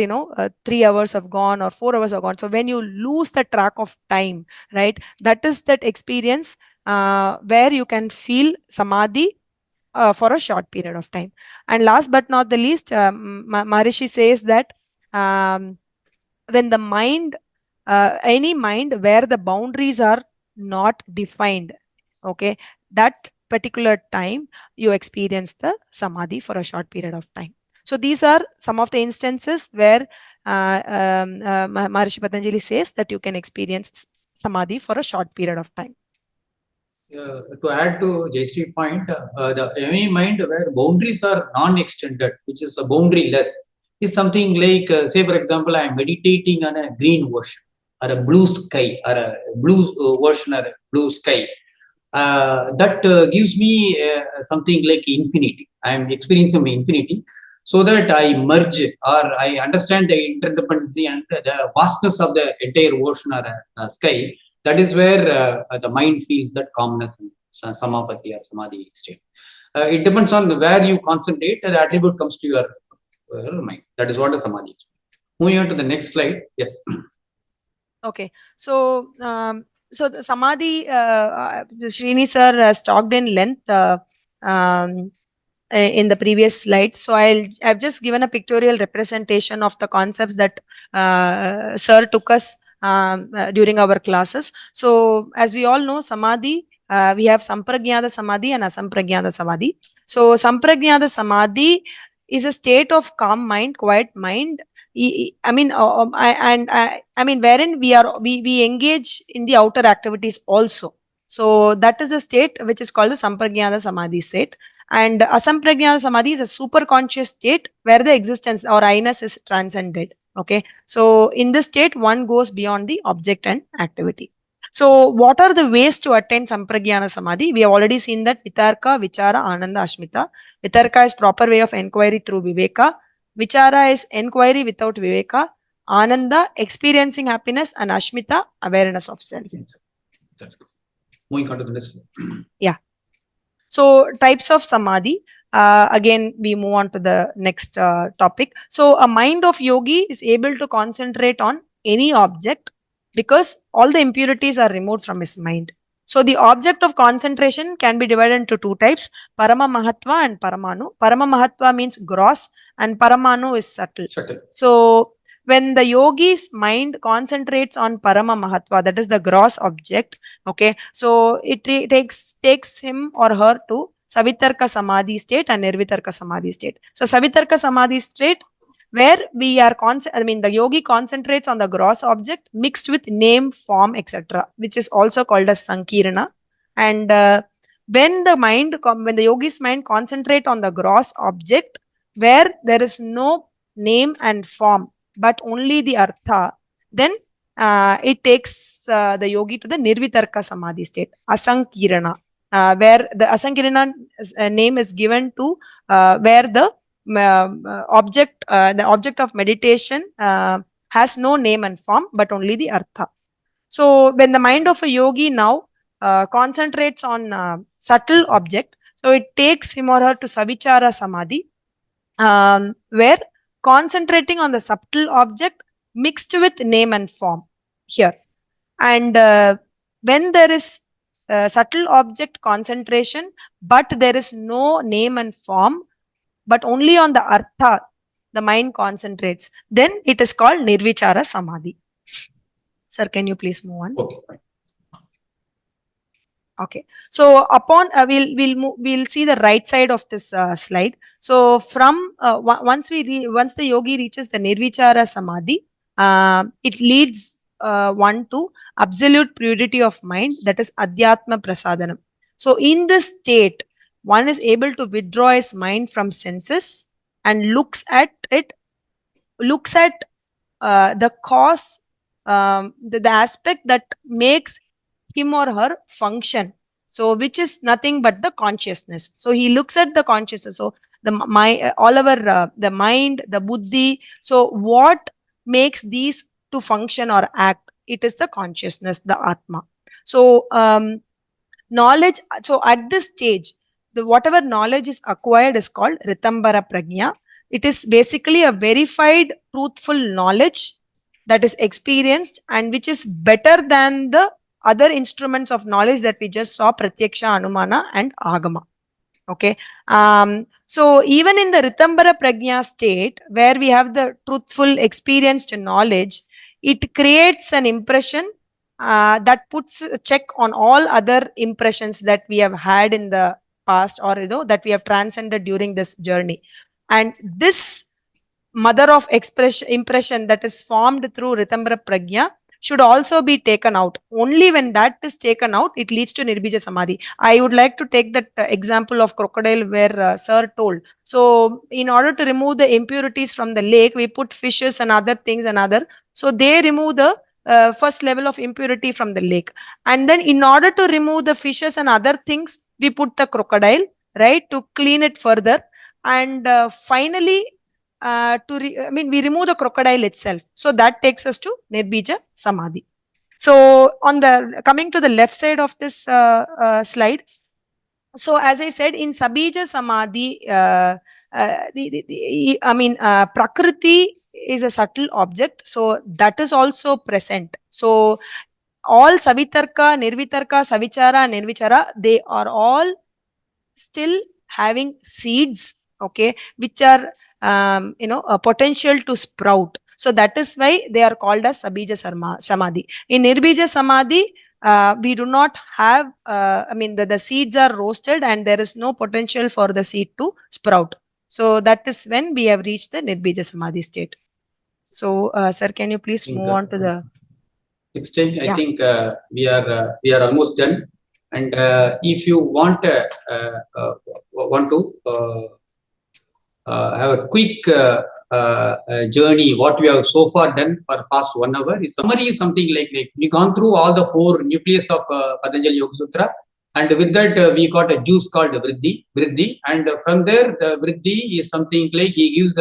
3 hours have gone or 4 hours have gone. So when you lose the track of time, right, that is that experience where you can feel samadhi for a short period of time. And last but not the least, Maharishi says that when the mind, any mind where the boundaries are not defined, okay, that particular time you experience the samadhi for a short period of time. So these are some of the instances where Maharishi Patanjali says that you can experience samadhi for a short period of time. To add to Jayashree point, the any mind where boundaries are non-extended, which is a boundary less, is something like, say for example, I am meditating on a green ocean. or a blue sky or a blue version or a blue sky, that gives me something like infinity. I am experiencing infinity, so that I merge or I understand the interdependency and the vastness of the entire ocean or sky. That is where the mind feels that calmness and samapati or samadhi state. It depends on where you concentrate, the attribute comes to your mind. That is what a samadhi is. Moving on to the next slide. Yes. Okay, so so the samadhi, Srini sir has talked in length um, in the previous slides. So I've just given a pictorial representation of the concepts that sir took us during our classes. So as we all know, samadhi, we have sampragyada samadhi and asampragyada samadhi. So sampragyada samadhi is a state of calm mind, quiet mind. I mean, I mean, wherein we engage in the outer activities also. So that is the state which is called the sampragyana samadhi state. And asampragyana samadhi is a super conscious state where the existence or I-ness is transcended. Okay, so in this state, one goes beyond the object and activity. So what are the ways to attain sampragyana samadhi? We have already seen that vitarka, vichara, ananda, ashmita. Vitarka is proper way of inquiry through viveka. Vichara is inquiry without viveka. Ananda, experiencing happiness, and ashmita, awareness of self. That's good. Moving on to the next. Yeah. So types of samadhi. Again, we move on to the next topic. So a mind of yogi is able to concentrate on any object because all the impurities are removed from his mind. So the object of concentration can be divided into two types, Parama Mahatva and Paramanu. Parama Mahatva means gross and Paramanu is subtle. So when the yogi's mind concentrates on Parama Mahatva, that is the gross object, okay, so it takes him or her to Savitarka Samadhi state and Nirvitarka Samadhi state. So Savitarka Samadhi state, where we are the yogi concentrates on the gross object mixed with name, form, etc., which is also called as Sankirana. And when the yogi's mind concentrate on the gross object, where there is no name and form, but only the artha, then it takes the yogi to the Nirvitarka Samadhi state, Asankirana, where the Asankirana name is given to where the object of meditation has no name and form, but only the artha. So when the mind of a yogi now concentrates on subtle object, so it takes him or her to Savichara Samadhi, where concentrating on the subtle object mixed with name and form here. And when there is subtle object concentration, but there is no name and form, but only on the artha, the mind concentrates, then it is called Nirvichara Samadhi. Sir, can you please move on? Okay, fine. Okay, so upon we'll see the right side of this slide. So from once the yogi reaches the Nirvichara Samadhi, it leads one to absolute purity of mind, that is Adhyatma Prasadanam. So in this state, one is able to withdraw his mind from senses and looks at the cause, the aspect that makes him or her function. So which is nothing but the consciousness. So he looks at the consciousness. So the mind, the buddhi. So what makes these to function or act? It is the consciousness, the Atma. So knowledge. So at this stage, whatever knowledge is acquired is called Ritambara Prajna. It is basically a verified, truthful knowledge that is experienced and which is better than the other instruments of knowledge that we just saw, Pratyaksha, Anumana and Agama. Okay. So even in the Ritambara Prajna state, where we have the truthful, experienced knowledge, it creates an impression that puts a check on all other impressions that we have had in the past, or that we have transcended during this journey. And this mother of impression that is formed through Ritambara Prajna should also be taken out. Only when that is taken out, it leads to Nirbija Samadhi. I would like to take that example of crocodile where sir told. So in order to remove the impurities from the lake, we put fishes and other things and other. So they remove the first level of impurity from the lake. And then in order to remove the fishes and other things, we put the crocodile, right, to clean it further. And finally, we remove the crocodile itself. So that takes us to Nirbija Samadhi. So on the coming to the left side of this slide, so as I said, in Sabija Samadhi, Prakriti is a subtle object, so that is also present. So all Savitarka, Nirvitarka, Savichara, Nirvichara, they are all still having seeds, okay, which are a potential to sprout. So that is why they are called as Sabija Samadhi. In Nirbija Samadhi, we do not have, the seeds are roasted and there is no potential for the seed to sprout. So that is when we have reached the Nirbija Samadhi state. So, sir, can you please move on to the next stage? I think we are almost done. And if you want to have a quick journey, what we have so far done for past 1 hour, is summary is something like we gone through all the 4 nucleus of Patanjali Yoga Sutra, and with that we got a juice called Vriddhi, and from there the Vriddhi is something like he gives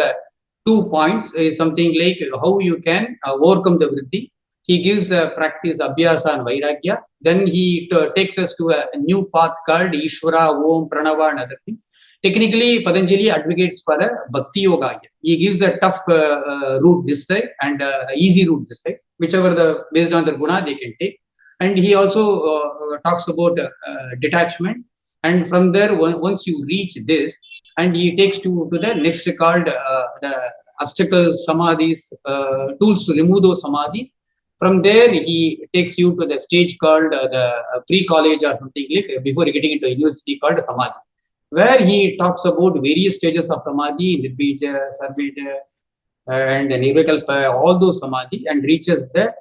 2 points, is something like how you can overcome the Vriddhi. He gives a practice Abhyasa and Vairagya. Then he takes us to a new path called Ishvara, Om, Pranava and other things. Technically, Patanjali advocates for a Bhakti Yoga. He gives a tough route this side and easy route this side, whichever based on the guna they can take. And he also talks about detachment. And from there, once you reach this, and he takes you to the next called the obstacles, samadhis, tools to remove those samadhis. From there, he takes you to the stage called the pre-college or something like before getting into a university called Samadhi, where he talks about various stages of Samadhi, Nirbija, Sarveda, and Nirvikalpa, all those Samadhi, and reaches the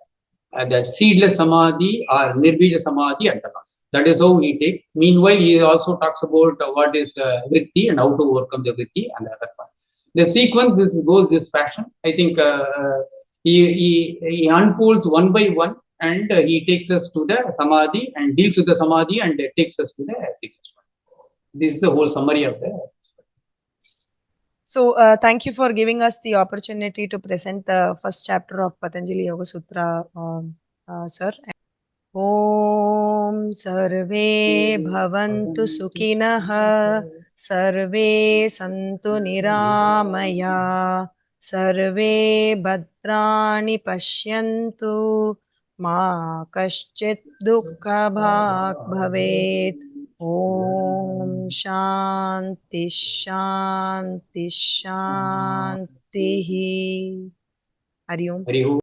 seedless Samadhi or Nirbija Samadhi at the last. That is how he takes. Meanwhile, he also talks about what is Vritti and how to overcome the Vritti and the other part. The sequence goes this fashion. I think he unfolds one by one, and he takes us to the Samadhi and deals with the Samadhi and takes us to the sequence. This is the whole summary of the. So, thank you for giving us the opportunity to present the first chapter of Patanjali Yoga Sutra, sir. Om Sarve Bhavantu Sukhinah, Sarve Santu Niramaya, Sarve Bhadrani Pashyantu, Ma Kaschit Dukkha Bhag Bhavet. Om Shanti Shanti Shanti. Hari Om.